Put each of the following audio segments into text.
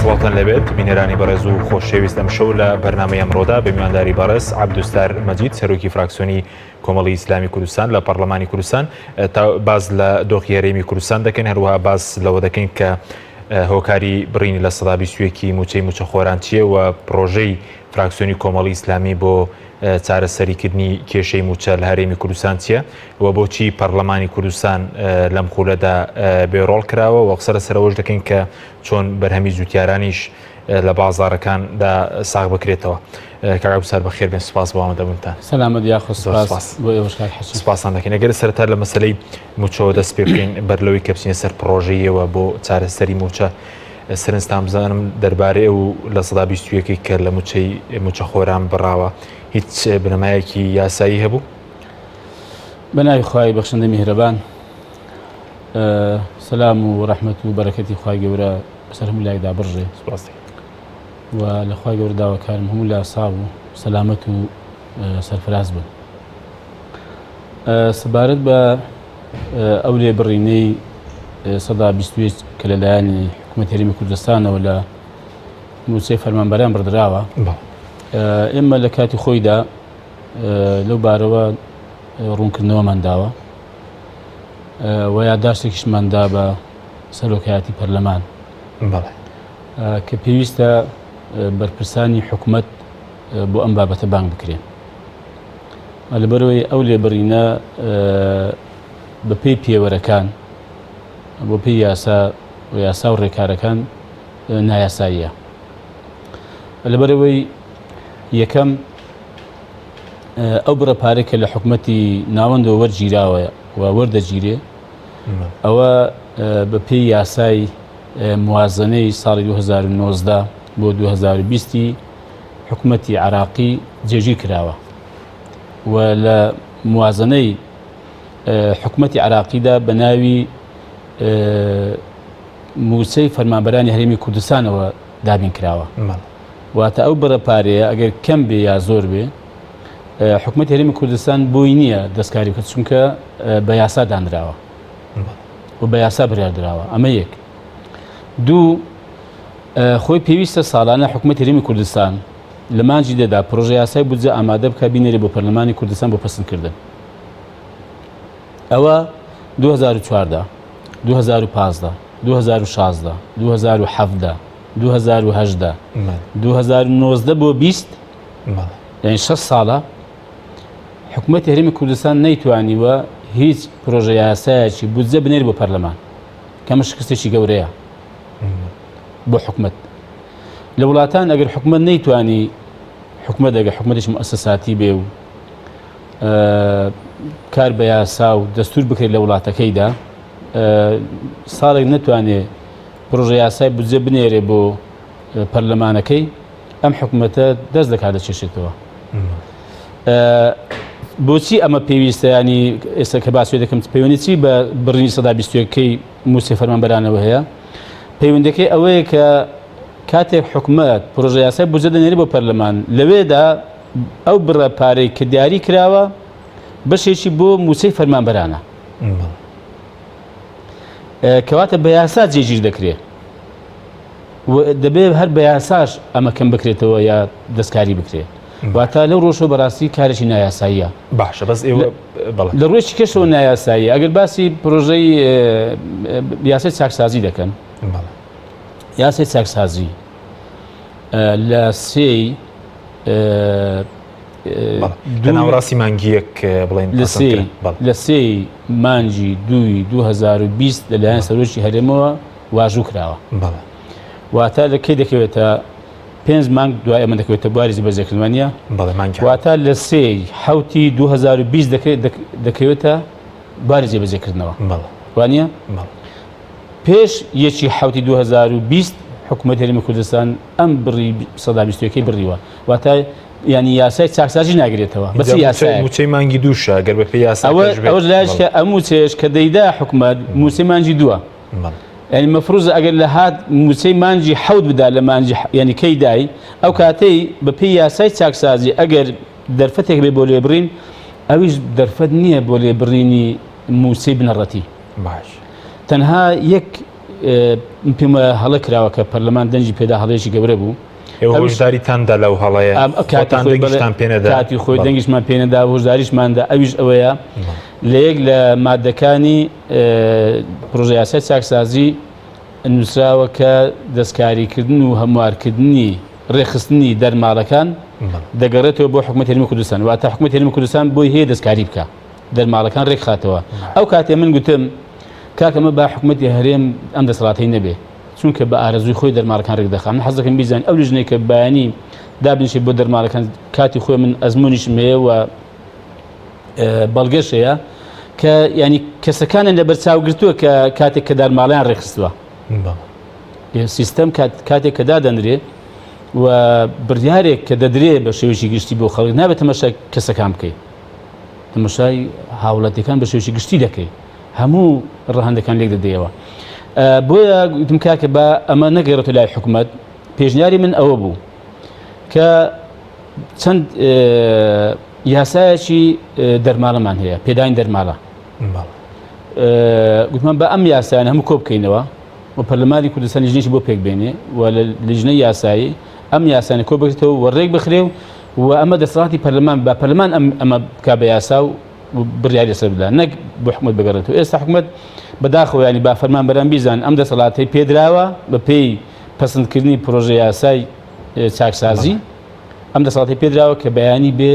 سڵاتان لەبێت بینێرانی بەڕێز و خۆشەویست ئەم شەو لە بەرنامەی ئەمڕۆدا بە میوانداری بەڕێز عەبدولستار مەجید سەرۆکی فراکسیۆنی کۆمەڵی ئیسلامی کوردستان لە پەرلەمانی کوردستان تا باز لە دۆخی هەرێمی کوردستان دەکەین، هەروەها باز لەوە دەکەین کە هۆکاری بڕینی لە سەدا 21 موچەی موچەخۆران چییە و پرۆژەی فراکسیۆنی کۆمەڵی ئیسلامی بۆ چارەسەریکردنی کێشەی موچە لە هەرێمی کوردستان چییە و بۆچی پەرلەمانی کوردستان لەم خولەدا بێڕۆڵ کراوە و قسە لەسەرەوەش دەکەین کە چۆن بەرهەمی جوتیارانیش لە بازاڕەکاندا ساغ بکرێتەوە. کاک عەبدولستار بەخێر بێن، سوپاس بۆ ئامادەبوونتان. سەلامەت یاخۆ سوپاس بۆ ئێوەش کاک حەسن. سوپاسان دەکەین. ئەگەر سەرەتا لە مەسەلەی موچەوە دەست پێ بکەین بەرلەوەی کە بچینە سەر پرۆژەیەوە بۆ چارەسەری موچە، سەرنجتان بزانم دەربارەی ئەو لە سەدا 21 کە لە موچەخۆران بڕاوە هیچ بنەمایەکی یاسایی هەبوو؟ بەناوی خوای بەخشندە میهرەبان، سەلام و ڕەحمەت و بەرەکەتی خوای گەورە بەسەر هەموو لایدا بڕژێ. سوپاس و لە خوای گەورە داواکارم هەموو لا ساو و سەلامەت و سەرفراز بن. سەبارەت بە ئەو لێبڕینەی سەدا 21 کە لەلایەنی حکوومەتی هەرێمی کوردستانەوە لە موچەی فەرمانبەران بڕدراوە، ئێمە لە کاتی خۆیدا لەو بارەوە ڕوونکردنەوەمان داوە و یادداشتێکیشماندا بە سەرۆکایەتی پەرلەمان کە پێویستە بەرپرسانی حکوومەت بۆ ئەم بابەتە بانگ بکرێن. لەبەرەوەی ئەو لێبڕینە بەپێی پێوەرەکان بۆ پێی یاسا و ڕێکارەکان نایاساییە. لەبەرەوەی یەکەم ئەو بڕەپارێک کە لە حکوومەتی ناوەندەوە وەرگیراوە و وەردەگیرێ، ئەوە بەپێی یاسای موازنەی ساڵی 2019 بۆ 2020 حکوومەتی عراقی جێگیر کراوە و لە موازنەی حکوومەتی عراقیدا بە ناوی موچەی فەرمانبەرانی هەرێمی کوردستانەوە دابین کراوە. واتە ئەو بڕەپارەیە ئەگەر کەم بێ یا زۆر بێ، حکوومەتی هەرێمی کوردستان بۆی نییە دەستکاری بکات، چونکە بە یاسا دانراوە و بە یاسا بڕاردراوە. ئەمە یەک. دوو، خۆی پێویستە ساڵانە حکوومەتی هەرێمی کوردستان لە مانجی دەدا پرۆژە یاسای بودجە ئامادە بکە بینێرێ بۆ پەرلەمانی کوردستان بۆ پەسەندکردن. ئەوە 2014 2015 2016 2017 2018 2019 بۆ 20 یعنی 6 ساڵە حکوومەتی هەرێمی کوردستان نەیتوانیوە هیچ پرۆژە یاسایەکی بودجە بنێری بۆ پەرلەمان، کەمە شکستێکی گەورەیە بۆ حکوومەت. لە وڵاتان ئەگەر حکوومەت نەیتوانی حکوومەت ئەگەر حکوومەتێکی مؤسساتی بێ و کار بە یاسا و دەستور بکرێت لە وڵاتەکەیدا، ساڵێک نەتوانێت پرۆژە یاسای بودجە بنێرێ بۆ پەرلەمانەکەی، ئەم حکوومەتە دەست دەکات دەچێشێتەوە. بۆچی ئەمە پێویستە؟ ینی ئێستا کە باسی دەکەم پەیوەندی بە بڕینی سەدا 21کەی موچەی فەرمانبەرانەوە هەیە. پەیوەندەکەی ئەوەیە کە کاتێک حکوومەت پرۆژە یاسای بودجە دەنێری بۆ پەرلەمان، لەوێدا ئەو بڕەپارەی کە دیاری کراوە بەشێکی بۆ موچەی فەرمانبەرانە کەواتە بە یاسا جێگیر دەکرێت و دەبێت هەر بە یاساش ئەمە کەم بکرێتەوە یا دەستکاری بکرێت. واتە لەو ڕۆژەوە بەڕاستی کارێکی نایاساییە. باشە، بەس ئێوە لە ڕۆژی کەشەوە نایاساییە. ئەگەر باسی پرۆژەی یاسای چاکسازی دەکەن، یاسای چاکسازی لە سێی ناوڕاستی مانگیەک بڵێن لە سێی مانجی 2020 لەلایەن سەرۆکی هەرێمەوە واژوو کراوە. واتە لە کەی دەکەوێتە 5 مانگ دوای ئەمە دەکەوێتە بواری بەرزەکردوانیە. واتە لە سێی حوتی 2020 دەکەوێتە بواری جێبەجێکردنەوە. وانە پێش یەکی حوتی 2020 حکوومەتی هەرێمی کوردستان ئەم بڕی سەدا 21کەی بڕیوە. واتە ینی یاسای چاکسازی ناگرێتەوە، بەچی یاسای موچەی مانگی دووشە گەر بە پێی یاسا ئەوە لایش کە ئەم موچەیەش کە دەیدا حکوومەت موچەی مانجی دووە. ینی مەفروضە ئەگەر لە هات موچەی مانجی حەوت بدا لە مانجی ینی کەی دای، ئەو کاتەی بە پێی یاسای چاکسازی ئەگەر دەرفەتێک بێ بۆ لێبڕین، ئەویش دەرفەت نییە بۆ لێبڕینی موچەی بنەڕەتی. باش، تەنها یەک پێمە هەڵە کراوە کە پەرلەمان دەنجی پێدا هەڵەیەکی گەورە بوو هۆشداریتاندا لەو هەڵەیە دەنگیشتان پێنەدا کاتی خۆی دەنگیشمان پێنەدا هۆشداریشماندا ئەویش ئەوەیە لە یەک لە مادەکانی پرۆژە یاسای چاکسازی نووسراوە کە دەستکاریکردن و هەموارکردنی ڕێخستنی دەرماڵەکان دەگەڕێتەوە بۆ حکومەت هەرێمی کوردستان واتە حکومەت هەرێمی کوردستان بۆی هەیە دەستکاری بکە دەرماڵەکان ڕێک خاتەوە ئەو کاتێ من گوتم کاکەمە با حکومەتی هەرێم ئەم دەسەڵاتەی نەبێ چونکە بە ئارەزوی خۆی دەرماڵەکان ڕێک دەخات من حەز دەکەم بیزانین ئەو لیژنەی کە بەیانی دابنیشێت بۆ دەرماڵەکان کاتی خۆی من ئەزممویشم هەیە و بەڵگەشەیە کە ینی کەسەکانن لە بەرچاوگرتووە کە کاتێک کە دەرماڵیان ڕێخستووە سیستەم کاتێک کە دادەنرێ و بڕیارێک کە دەدرێ بە شێوەیەکی گشتی بۆ خەڵک نابێت تەماشای کەسەکان بکەیت تەماشای هاوڵاتیەکان بە شێوەیەکی گشتی دەکەیت هەموو ڕەهەندەکان لێک دەدەیەوە بۆیە گوتم کاکە بە ئەمە نەگەڕێتە لای حکومەت پێشنیاری من ئەوە بوو کە چەند یاسایەکی دەرماڵەمان هەیە پێداین دەرماڵە گوتمان بە ئەم یاسایانە هەموو کۆ بکەینەوە و پەرلەمانی کوردستان لیژنەیەکی بۆ پێک بێنێ و لە لیژنەی یاسایی ئەم یاسانە کۆ بکرێتەوە و ڕێک بخرێ و ئەمە دەسەڵاتی پەرلەمان بە پەرلەمان ئەمە بکا بە یاسا و بڕیاری لەسەر بدا نەک بۆ حکومەت بگەڕێتەوە ئێستا حکومەت بەداخەوە ینی با فەرمانبەران بیزان ئەم دەسەڵاتی پێدراوە بە پێی پەسەندکردنی پرۆژە یاسای چاکسازی ئەم دەسەڵاتی پێدراوە کە بەیانی بێ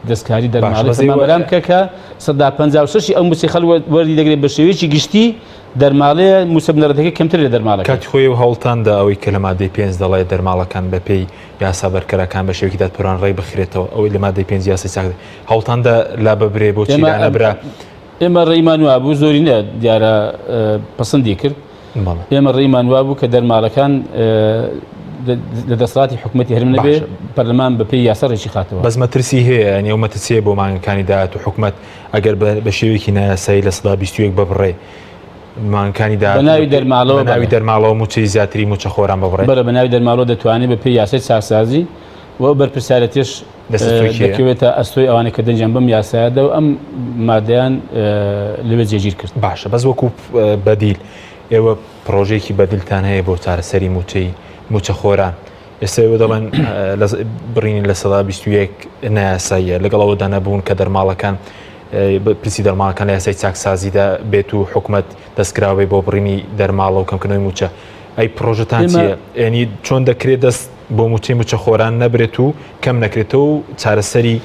دەستکاری دەرماڵی فەرمانبەران بکە کە 156 ئەو موچی خەڵک وەردی دەگرێت بە شێوەیەکی گشتی دەرماڵەیە موسە بنەڕەتەکە کەمتر لە دەرماڵەکە کاتی خۆی و هەوڵتاندا ئەوەی کە لە مادەی 5 دەڵێت دەرماڵەکان بە پێی یاسا بەرکەرەکان بە شێوەیەکی دادپەروان ڕێی بخرێتەوە ئەوەی لە مادەی 5 یاسای چاک هەوڵتاندا لا ببرێ بۆچی نەبرا ئێمە ڕێیمان وا بوو زۆری نە دیارە پەسەندی کرد ئێمە ڕێیمان وا بوو کە دەرماڵەکان لە دەسەڵاتی حکومەتی هەرێم نەبێ پەرلەمان بە پێی یاسا ڕێکی خاتەوە بەس مەترسی هەیە ینی ئەو مەترسیە بۆ مانگەکانی داهات و حکومەت ئەگەر بە شێوەیەکی نایاسایی لە 21 ببڕێ مانگەکانی داهات بەناوی دەرماڵەوە موچەی زیاتری موچە خۆران ببڕێ بەرە بەناوی دەرماڵەوە دەتوانێت بە پێی یاسای چاکسازی و بەرپرسیارەتیش دەکەوێتە ئەستۆی ئەوانە کە دەنجیان بەم یاسایەدا و ئەم مادەیان لەوێ جێگیر کرد باشە بەس وەکو بەدیل ئێوە پرۆژێکی بەدیلتان هەیە بۆ چارەسەری موچە خۆران ئێستا دەڵێن بڕینی لە 21 نایاساییە لەگەڵەوەدا نەبوون کە دەرماڵەکان پرسی دەرماڵەکان لە یاسای چاکسازیدا بێت و حکومەت دەستکراوی بۆ بڕینی دەرماڵە و کەمکردنەوەی موچە ئەی پرۆژەتان چییە؟ ینی چۆن دەکرێت دەست بۆ موچە خۆران نەبرێت و کەم نەکرێتەوە و چارەسەری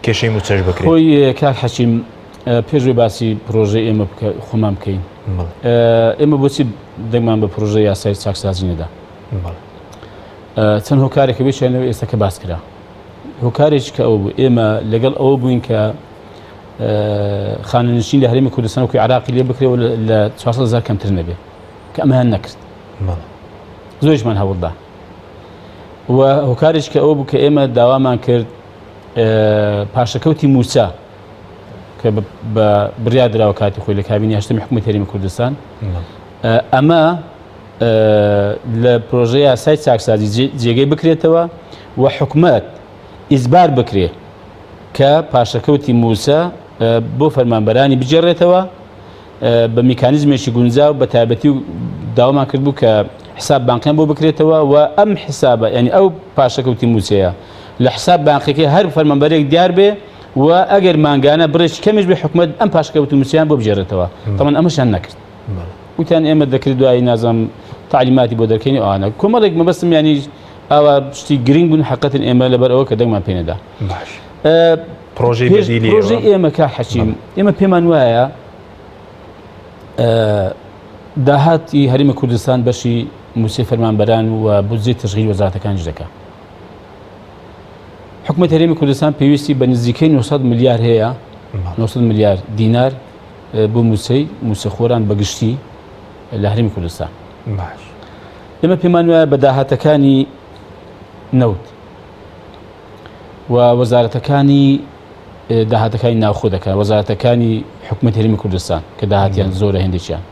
کێشەی موچەش بکرێت خۆی کاک حەچیم پێشوی باسی پرۆژەی ئێمە خۆمان بکەین ئێمە بۆچی دەنگمان بە پرۆژە یاسای چاکسازی نەدا چەند هۆکارێکە بێشێنەوە ئێستاکە باس کرا هۆکارێکی کە ئەوە بوو ئێمە لەگەڵ ئەوە بووین کە خانەنشین لە هەرێمی کوردستان وەکوی عراقی لێ بکرێەوە لە 400,000 کەمتر نەبێ کە ئەمەیان نەکرد زۆرشمان هەوڵدا و هۆکارێکی کە ئەوە بوو کە ئێمە داوامان کرد پاشەکەوتی موسا کە بە بڕیار دراوە کاتی خۆی لە کابینی هەشتمی حکومەتی هەرێمی کوردستان ئەمە لە پرۆژەی یاسای چاکسازی جێگەی بکرێتەوە و حکومەت ئیزبار بکرێ کە پاشەکەوتی موسا بۆ فەرمانبەرانی بجێڕێتەوە بە میکانیزمێکی گونجاو بە تایبەتی و داوامان کرد بوو کە حساب بانکیان بۆ بکرێتەوە و ئەم حسابە ینی ئەو پاشەکەوتی موسەیە لە حساب بانقیەکەی هەر فەرمانبەرێک دیار بێ و ئەگەر مانگانە بڕێک کەمیش بێ حکومەت ئەم پاشەکەوتی موسیان بۆ بجێڕێتەوە تەمان ئەمەشیان نەکرد وتیان ئێمە دەکرد دوایی نازانم تعلیماتی بۆ دەرکەینی ئەوانە کۆمەڵێک مەبەستم ینی ئاوا شتی گرنگ بوون حقیقەتەن ئێمە لەبەر ئەوە کە دەنگمان پێ نەدا پرۆژەی ئێمە کا حەچیم ئێمە پێمان وایە داهاتی هەرێمی کوردستان بەشی موسیقی فەرمانبەران و بودجەی تشغیل وەزارەتەکانیش دەکات حکومەت هەرێمی کوردستان پێویستی بە نزیکەی 900 ملیار هەیە 900 ملیار دینار بۆ موسەخۆران بەگشتی لە هەرێمی کوردستان ئێمە پێمان وایە بە داهاتەکانی نەوت و وەزارەتەکانی داهاتەکانی ناوخۆ دەکات وەزارەتەکانی حکومەت هەرێمی کوردستان کە داهاتیان زۆرە هێندێکیان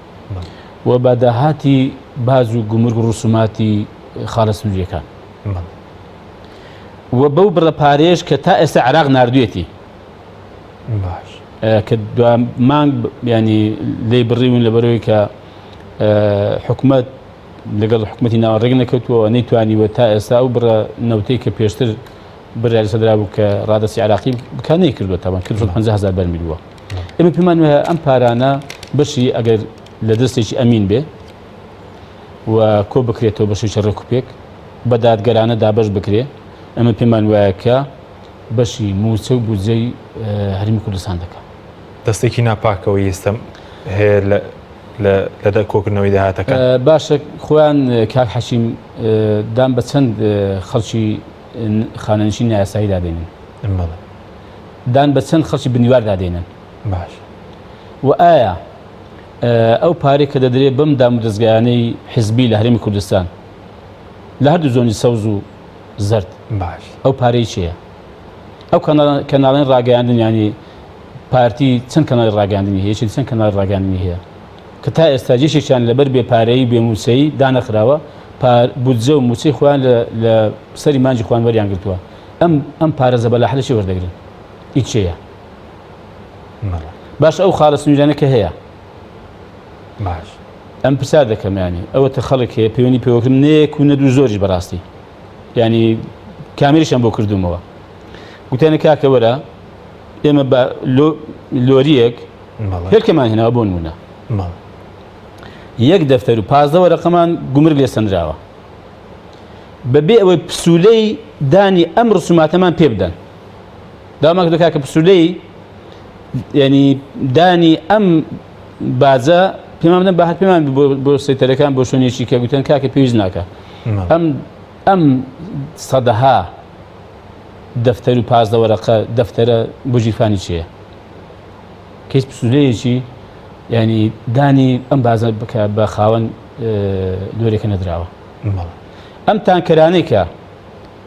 و بە داهاتی باز و گومرگ و ڕوسوماتی خاڵە سنووریەکان و بەو بڕەپارێش کە تا ئێستا عێراق ناردوێتی کە مانگ ینی لێ بڕیون لەبەرەوەی کە حکومت لەگەڵ حکومەتی ناوەڕێک نەکەوتووە نەیتوانیوە تا ئێستا ئەو بڕە نەوتەی کە پێشتر بڕیاری سەدرا بوو کە ڕادەسی عراقی بکان نەیکردووە تاوان 50,000 بەرمیل بووە. ئێمە پێمان وایە ئەم پارانە بەشی ئەگەر لە دەستێکی ئەمین بێ و کۆ بکرێتەوە بەشێکی ڕێکوپێک بە دادگەرانە دابەش بکرێ، ئەمە پێمان وایە کە بەشی موچە و بودجەی هەرێمی کوردستان دەکات. دەستێکی ناپاکەوەی ئێستا هەیە لە کۆکردنەوەی داهاتەکە. باشە خۆیان کاک حەشیم دام بە چەند خەڵکی خانەنشین یاسایی دادێنن، دان بە چەند خەڵکی بنیوار دادێنن. باش و ئایا ئەو پارێک کە دەدرێت بەم دام و دەستگایانەی حیزبی لە هەرێمی کوردستان لە هەردوو زۆنی سەوز و زەرد باش ئەو پارەی چییە؟ ئەو کەناڵێن ڕاگەیاندن ینی پارتی چەند کەناڵی ڕاگەاندنی هەیە، چەند کەناڵی ڕاگەاندنی هەیە کە تا ئێستا جێشێکیان لەبەر بێپارەیی بێموسەیی دانەخراوە، بودجە و موچەی خۆیان لە سەری مانجی خوان وەریان گرتووە. ئەم پارە زەبەلاحەشی وەردەگرن هیچ چییە؟ باش ئەو خاڵە سنوورانە کە هەیە باش ئەم پرسیار دەکەم ینی ئەوەتە خەڵک هەیە پەیوەندی پێوەکردن نەیەک و نەدوو زۆریش بەڕاستی ینی کامێریشان بۆ کردومەوە. گوتیانە کاکە وەرە ئێمە بە لۆریەک هێرکەمان هێناوە بۆ نمونە یەک دەفتەر و 15 وەرەقەمان گومرگ لێ سەندراوە بەبێ ئەوەی پسوولەی دانی ئەم ڕسوماتەمان پێ بدەن. داوامان کردو کاکە پسوولەی ینی دانی ئەم بازە پێمان بدەن باهات پێمان بۆ سەیتەرەکان بۆ شوێنێکی کە گوتیان کاکە پێویست ناکە ئەم سەدەها دەفتەر و 15 وەرەقە دەفتەرە بۆ ژیرفانی چییە؟ کەیس پسوولەیەکی ینی دانی ئەم بازە بکە بە خاوەن لۆرێکە نەدراوە. ئەم تانکەرانەی کە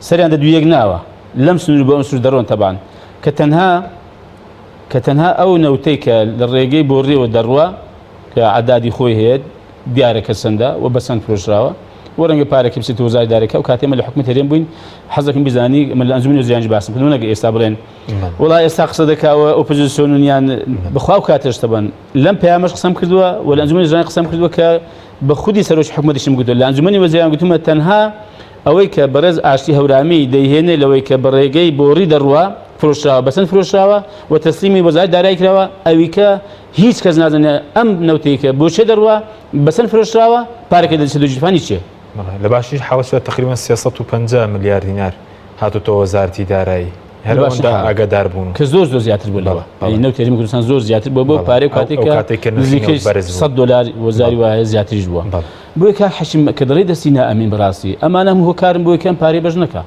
سەریان دەدوویەک ناوە لەم سنوور بۆ ئەم سوور دەڕۆن تەبان کە تەنها ئەو نەوتەی کە لە ڕێگەی بۆ ڕێوە دەڕوە کە عەدادی خۆی هەیە دیارەکە چەندە و بە چەند فرۆشراوە و ڕەنگە پارێکی بچێتە وەزای دارەکە و کاتێمە لە حکومەت هەرێم بووین حەزەکەم بیزانی ئەمە لە ئەنجومەنی وەزیرانی باسم کردن نەگە ئێستا بڵێن وڵای ئێستا قسە دەکاوە ئۆپۆزیسیۆنیان بەخوا و کاتێش تەبەن لەم پەیامەش قسەم کردووە و لە ئەنجومەنی وەزیرانی قسەم کردووە کە بە خودی سەرۆکی حکومەتیشم گوتووە لە ئەنجومەنی وەزیران گوتومە تەنها ئەوەی کە بەڕێز ئاشتی هەورامی دەیهێنێ لەوەی کە بە ڕێگەی بۆ ڕی دەڕوە فرۆشراوە بەچەند فرۆشراوە و تەسلیمی وەزارەتی دارایی کراوە ئەوی کە هیچ کەس نازانێت ئەم نەوتەی کە بۆ چێ دەڕوە بەچەند فرۆشراوە پارێکە دەچێتە ژیرفانی چییە؟ لە باشیش حواڵ تقریبا 350 ملیار دینار هاتوتەوە وەزارەتی دارایی هەرەوەندا ئاگادار بوون کە زۆر زیاتر بوو لەوە نەوت هەرێمی کوردستان زۆر زیاتر بووە بۆ پارەی کاتێککە نزیکەی $100 وەزاری وایە زیاتریش بووە. بۆی کاک حەشیم کە دەڵێ دەستی نائەمین بەڕاستی ئەمانە هەموو هۆکارن بۆ یەکەم پارەی بەش نەکا.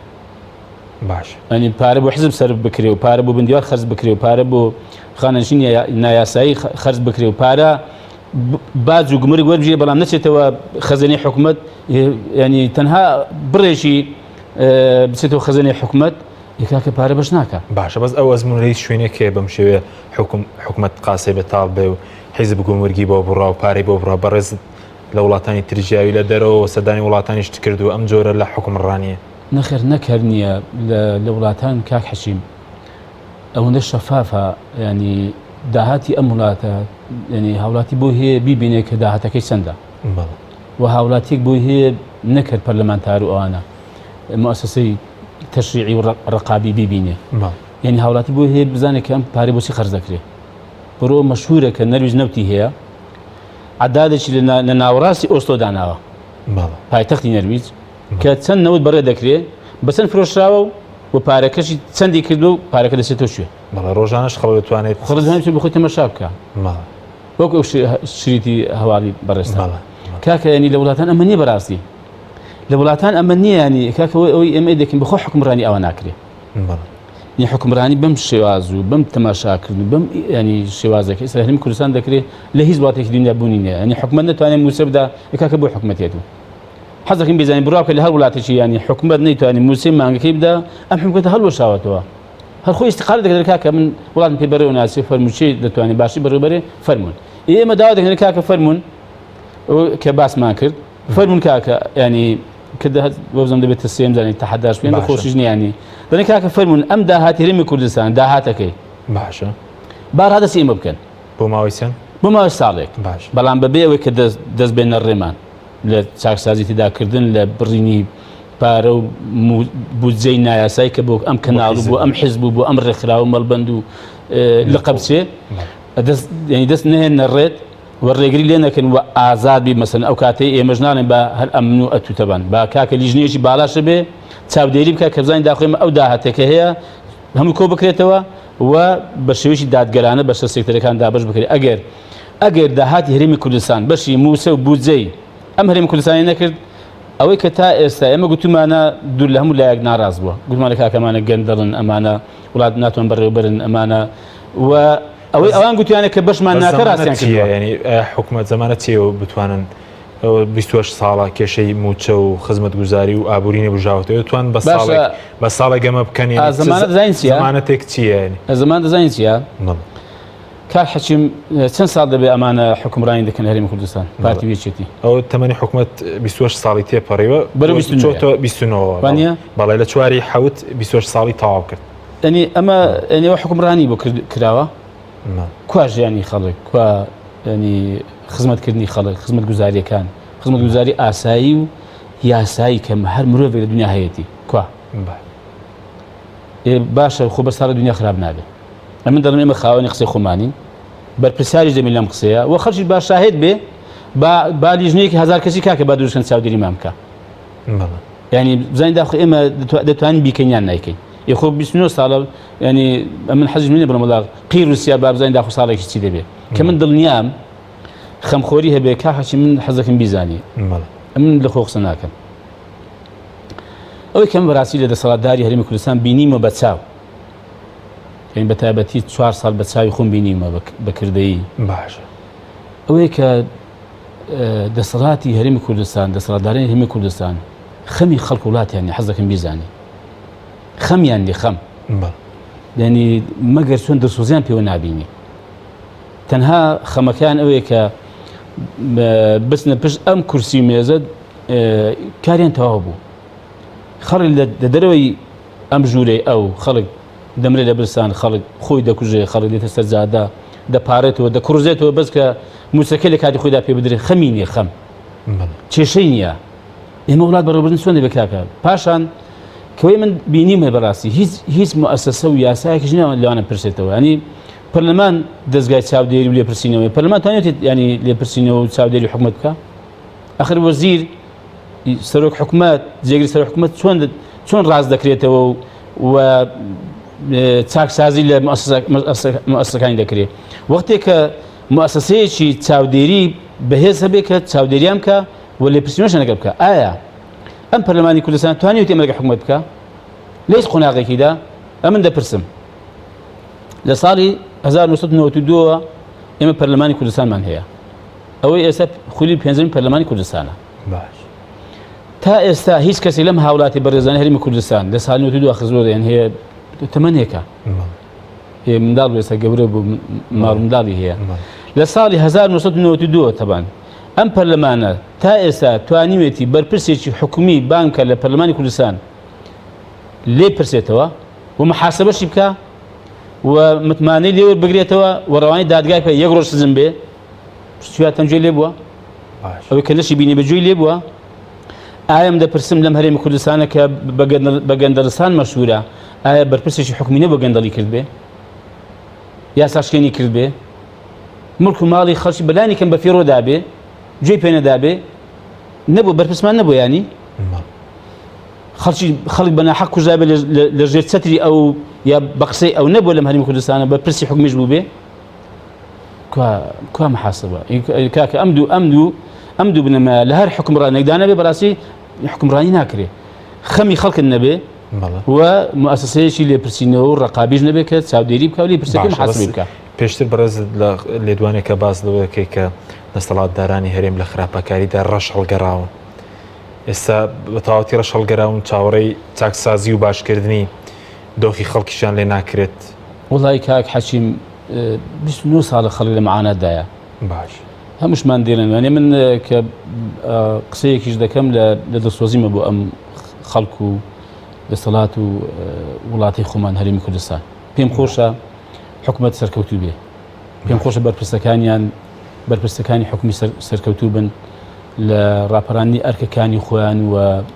باش ئەنی پارە بۆ حزب سەرف بکرێ و پارە بۆ بندیوار خەرج بکرێ و پارە بۆ خانەنشین نایاسایی خەرج بکرێ و پارە باج و گومرگ وەربژێ بەڵام نەچێتەوە خەزانەی حکومەت ینی تەنها بڕێکی بچێتەوە خەزانەی حکومەت یەکاکە پارە بەش ناکە. باشە بەس ئەو ئەزمونەی شوێنێکێ بەم شێوێ حکومەت قاسێ بەتاڵ بێ و حیزب گومرگی بۆ بڕا و پارەی بۆ بڕا بەڕێز لە وڵاتانی ترجیاوی لە دەرەوە سەردانی وڵاتانیش کردو ئەم جۆرە لە حکومڕانیە نەخێر نەکرد نییە لە وڵاتان کاک حەشیم ئەوەندە شەفافە ینی داهاتی ئەم وڵاتە ینی هاوڵاتی بۆ هەیە بیبینێ کە داهاتەکەی چەندە و هاوڵاتیەک بۆی هەیە نەکرد پەرلەمانتار و ئەوانە مؤسسەی تەشریعی و ڕقابی بیبینێ ینی هاوڵاتی بۆ هەیە بزانێت کە ئەم پارەی بۆچی خەرج دەکرێت. بڕۆ مەشهورە کە نەرویج نەوتی هەیە عەدادێکی لە ناوەڕاستی ئۆسلۆ داناوە پایتەختی نەرویج کە چەند نەوت بەڕێ دەکرێت بەچەند فرۆشراوە و پارەکەشی چەندی کردو و پارەکە دەچێتەوە شوێ ڕۆژانەش خەڵک دەتوانێت خڕدوانێت بخۆی تەماشا بکە وەک ئەو شریتی هەواڵی بەڕێستا کاکە ینی لە وڵاتان ئەمە نییە بەڕاستی لە وڵاتان ئەمە نییە ینی کاکەوەی ئەوەی ئێمە دەکەین بەخۆ حکومڕانی ئەوە ناکرێت نی حکومڕانی بەم شێواز و بەم تەماشاکردن بەم ینی شێوازەکە ئێستا هەرێمی کوردستان دەکرێت لە هیچ وڵاتێکی دنیا بوونی نییە ینی حکومەت نەتوانێت موسە بدا کاکە بۆ حکومەتێت و حەزەکەم بیزانین بڕاوکە لە هەر وڵاتێکی ینی حکومەت نەیتوانێت موسێ مانگەکەی بدا ئەم حکومەتە هەڵوەشاوەتەوە هەر خۆی استیقالە دەکرێت کاکە من وڵاتم پێ بەڕێوە ناسی فەرموچی دەتوانێت باشی بەڕێوەبەرێ فەرمونون ئێمە داوا دەکەین کاکە فەرمونون کە باسمان کرد فەرمونون کاکە ینی کە وەبزەم دەبێتە سێم زانێت تەحەداش پێ خۆشیش نیانی دەڵێن کاکە فەرمونون ئەم داهاتی هەرێمی کوردستان داهاتەکەی باشە بار هەدەسی ئێمە بکەن بۆ ماوەی چەند بۆ ماوەی ساڵێک بەڵام بەبێ ئەوەی کە دەست بێنە ڕێمان لە چاکسازی تێداکردن لە بڕینی پارە و بودجەی نایاسایی کە بۆ ئەم کەناڵ و بۆ ئەم حیزب و بۆ ئەم ڕێکخراوە مەڵبەند و لە قەبچێ دەست نهێنە ڕێت و ڕێگری لێ نەکەن و ئازاد بی مەسەن ئەو کاتەی ئێمەش ناڵێن بە هەر ئەمن و ئەتوتەبان با کاکە لیژنێکی باڵاشە بێ چاودێری بکە کە بزانین داخۆیمە ئەو داهاتێکە هەیە هەموو کۆ بکرێتەوە و بە شێوەیەکی دادگەرانە بەشە سێکتەرەکان دابش بکرێت ئەگەر داهاتی هەرێمی کوردستان بەشی موسە و بودجەی ئەم هەرێمی کوردستانی نەکرد ئەوەی کە تا ئێستا ئێمە گوتمانە دوور لە هەموو لایەک ناڕاست بووە گوتمانە کاکەمانە گەندەڵن ئەمانە وڵات ناتوان بەڕێوەبەرن ئەمانە و ئەوان گوتیانە کە بەشمان ناکە ڕاستیان کردووە ینی حکومەت زەمانە چیەوە بتوانن 28 ساڵە کێشەی موچە و خزمەتگوزاری و ئابوورینە بژاوتەوە دەتوان بە ساڵێک گەمە بکەن زمانەتێک چیە زمان دەزانین چیە کاک حەچیم چەند ساڵ دەبێ ئەمانە حکومڕانی دەکەن هەرێمی کوردستان پارتی وێچێتی ئەو تەمەنی حکومەت 28 ساڵی تێپەڕیوە بەرە 29 بەڵێ لە چواری حەوت 28 ساڵی تەواو کرد ئەنی ئەمە ئەنیەوە حکومڕانی بۆ کراوە کوا ژیانی خەڵک کوا ینی خزمەتکردنی خەڵک خزمەتگوزاریەکان خزمەتگوزاری ئاسایی و یاسایی کە هەر مرۆڤێک لە دنیا هەیەتی کوا باشە خۆ بە ساڵە دنیا خراپ نابێت ئەمن دەڵێن ئێمە خاوەنی قسەی خۆمانین بەرپرسیاری دەمین لەم قسەیە و خەڵکی با شاهد بێ با لیژنەیەکی 1000 کەسی کاکە با دروستکەن چاودێری مان بکە ینی بزانین داخۆ ئێمە دەتوانین بیکەینیان نایکەین یخۆ 29 ساڵە ینی من حەزم منە بڵم وڵا قیر رووسیا با بزانین داخۆ ساڵێکی چی دەبێت کە من دڵنیام خەمخۆری هەبێ کا حەچی من حەزەکەم بیزانی من لە خۆ قسە ناکەم ئەوەی کەم بەڕاستی لە دەسەڵاتداری هەرێمی کوردستان بینیمە بە چاو یعنی بەتایبەتی 4 ساڵ بە چاوی خۆم بینیمە بەکردەیی باشە ئەوەی کە دەسەڵاتی هەرێمی کوردستان دەسەڵاتدارانی هەرێمی کوردستان خەمی خەڵک وڵاتیان حەز دەکەم بیزانی خەمیان لێ خەم ینی مەگەر چۆن دەسۆزیان پێوە نابینی تەنها خەمەکان ئەوەیە کە بچنە پشت ئەم کورسی مێزە کاریان تەواو بوو خەڵک لە دەرەوەی ئەم ژوورەی ئەو خەڵک دەمرێ لە برستان خەڵک خۆی دەکوژێ خەڵک دێتە سەرجادا دەپارێتەوە دەکوڕزێتەوە بەس کە موسەکە لە کاتی خۆیدا پێ بدرێت خەمی نییە خەم کێشەی نییە ئێمە وڵات بەڕێوەبردن چۆن دەبێت کاکە پاشان کەوەی من بینیمە بەڕاستی هیچ مؤسسە و یاسایەکیش ناوان لەوانە پرسێتەوە ینی پەرلەمان دەستگای چاودێری و لێپرسینەوەی پەرلەمان توانێت ینی لێپرسینەوە و چاودێری حکومەت بکە ئاخر وەزیر سەرۆک حکومەت جێگری سەرۆک حکومەت چۆن ڕاست دەکرێتەوە و چاکسازی لە مؤسسەکانی دەکرێت وەختێک کە مؤسسەیەکی چاودێری بەهێز هەبێت کە چاودێریان بکە و لێپرسینەوەش نەگە بکە ئایا ئەم پەرلەمانی کوردستان توانێت ئێمە لەگە حکومەت بکە لەیس قۆناغێکیدا ئەمن دەپرسم لە ساڵی 1992 ئێمە پەرلەمانی کوردستانمان هەیە ئەوەی ئێستا خولی پێنجەمین پەرلەمانی کوردستانە تا ئێستا هیچ کەسی لەم هاوڵاتی بەڕێزانی هەرێمی کوردستان لە ساڵی 92 خزمەتیان هەیە تەمەنێکە منداڵ ئێستا گەورە بوو ماڵ منداڵی هەیە لە ساڵی 1992 تەبان ئەم پەرلەمانە تا ئێستا توانیوێتی بەرپرسێکی حکومی بانکە لە پەرلەمانی کوردستان لێ پرسێتەوە و محاسبەشی بکە و متمانەی لێوە بگرێتەوە و ڕەوانی دادگای پێ یەک ڕۆژ سزم بێ تواتەنجێ لێ بووە ئەوەی کە نەشی بینی بەجووی لێ بووە ئایم دەپرسم لەم هەرێمی کوردستانە کە بە گەندەڵستان مەشهورە ئایا بەرپرسێکی حکومینە بۆ گەندەڵی کرد بێ یا ساشکێنی کرد بێ مڵک و ماڵی خەڵکی بەلانی کەم بە فێرۆدا بێ گوێی پێ نەدا بێ نەبوو بەرپرسمان نەبوو ینی خەڵک بەناحەق کوژا بێ لە ژێر چەتری ئەو یا بە قسەی ئەو نەبووە لەم هەرێمی کوردستانە بەرپرسی حکومیش بوو بێ کوا محاسبە کاکە ئەم دوو بنەمە لە هەر حکومڕانێکدا نەبێ بەڕاستی حکومڕانی ناکرێ خەمی خەڵکن نەبێ و مؤسسەیەکی لێپرسینەوە و ڕقابیش نەبێ کە چاودێری بکە و لێپرسەکەی محاسبەی بکە پێشتر بەڕێز لە لێدوانێکە باس لەوەکەی کە دەسەڵاتدارانی هەرێم لە خراپەکاریدا ڕەش هەڵگەڕاون ئێستا بە تەواوەتی ڕەش هەڵگەڕاون چاوەڕێی چاکسازی و باشکردنی دۆخی خەڵکیشان لێ ناکرێت وڵای کاک حەچیم 29 ساڵە خەڵک لە معانەتدایە باش هەمووشمان دێنن وانێ من کە قسەیەکیش دەکەم لە دەسۆزیمە بۆ ئەم خەڵک و دەسەڵات و وڵاتی خۆمان هەرێمی کوردستان پێم خۆشە حکومەت سەرکەوتوو بێ پێم خۆشە بەرپرسەکانیان بەرپرسەکانی حکومی سەرکەوتوو بن لە ڕاپەڕانی ئەرکەکانی خۆیان و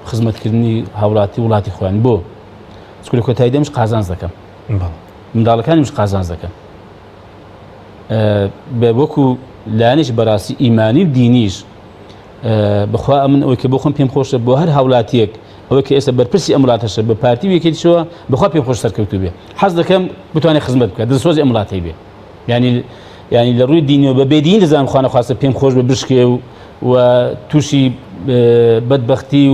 خزمەتکردنی هاوڵاتی وڵاتی خۆیان بۆ سکولی کۆتایی دەمش قازانج دەکەم منداڵەکانیش قازانج دەکەم بە وەکو لایەنێک بەڕاستی ئیمانی و دینیش بەخوا ئەمن ئەوەی کە بۆ خۆم پێم خۆشە بۆ هەر هاوڵاتیەک ئەوەی کە ئێستا بەرپرسی ئەم وڵاتەشە بە پارتی وەکێتیشەوە بەخوا پێم خۆش سەرکەوتوو بێ حەز دەکەم بتوانێت خزمەت بکات دەسۆزی ئەم وڵاتی بێ ینی لە ڕووی دینیەوە بە بێدین دەزانم خوا نەخواستە پێم خۆش بە بشکێ و تووشی بەدبەختی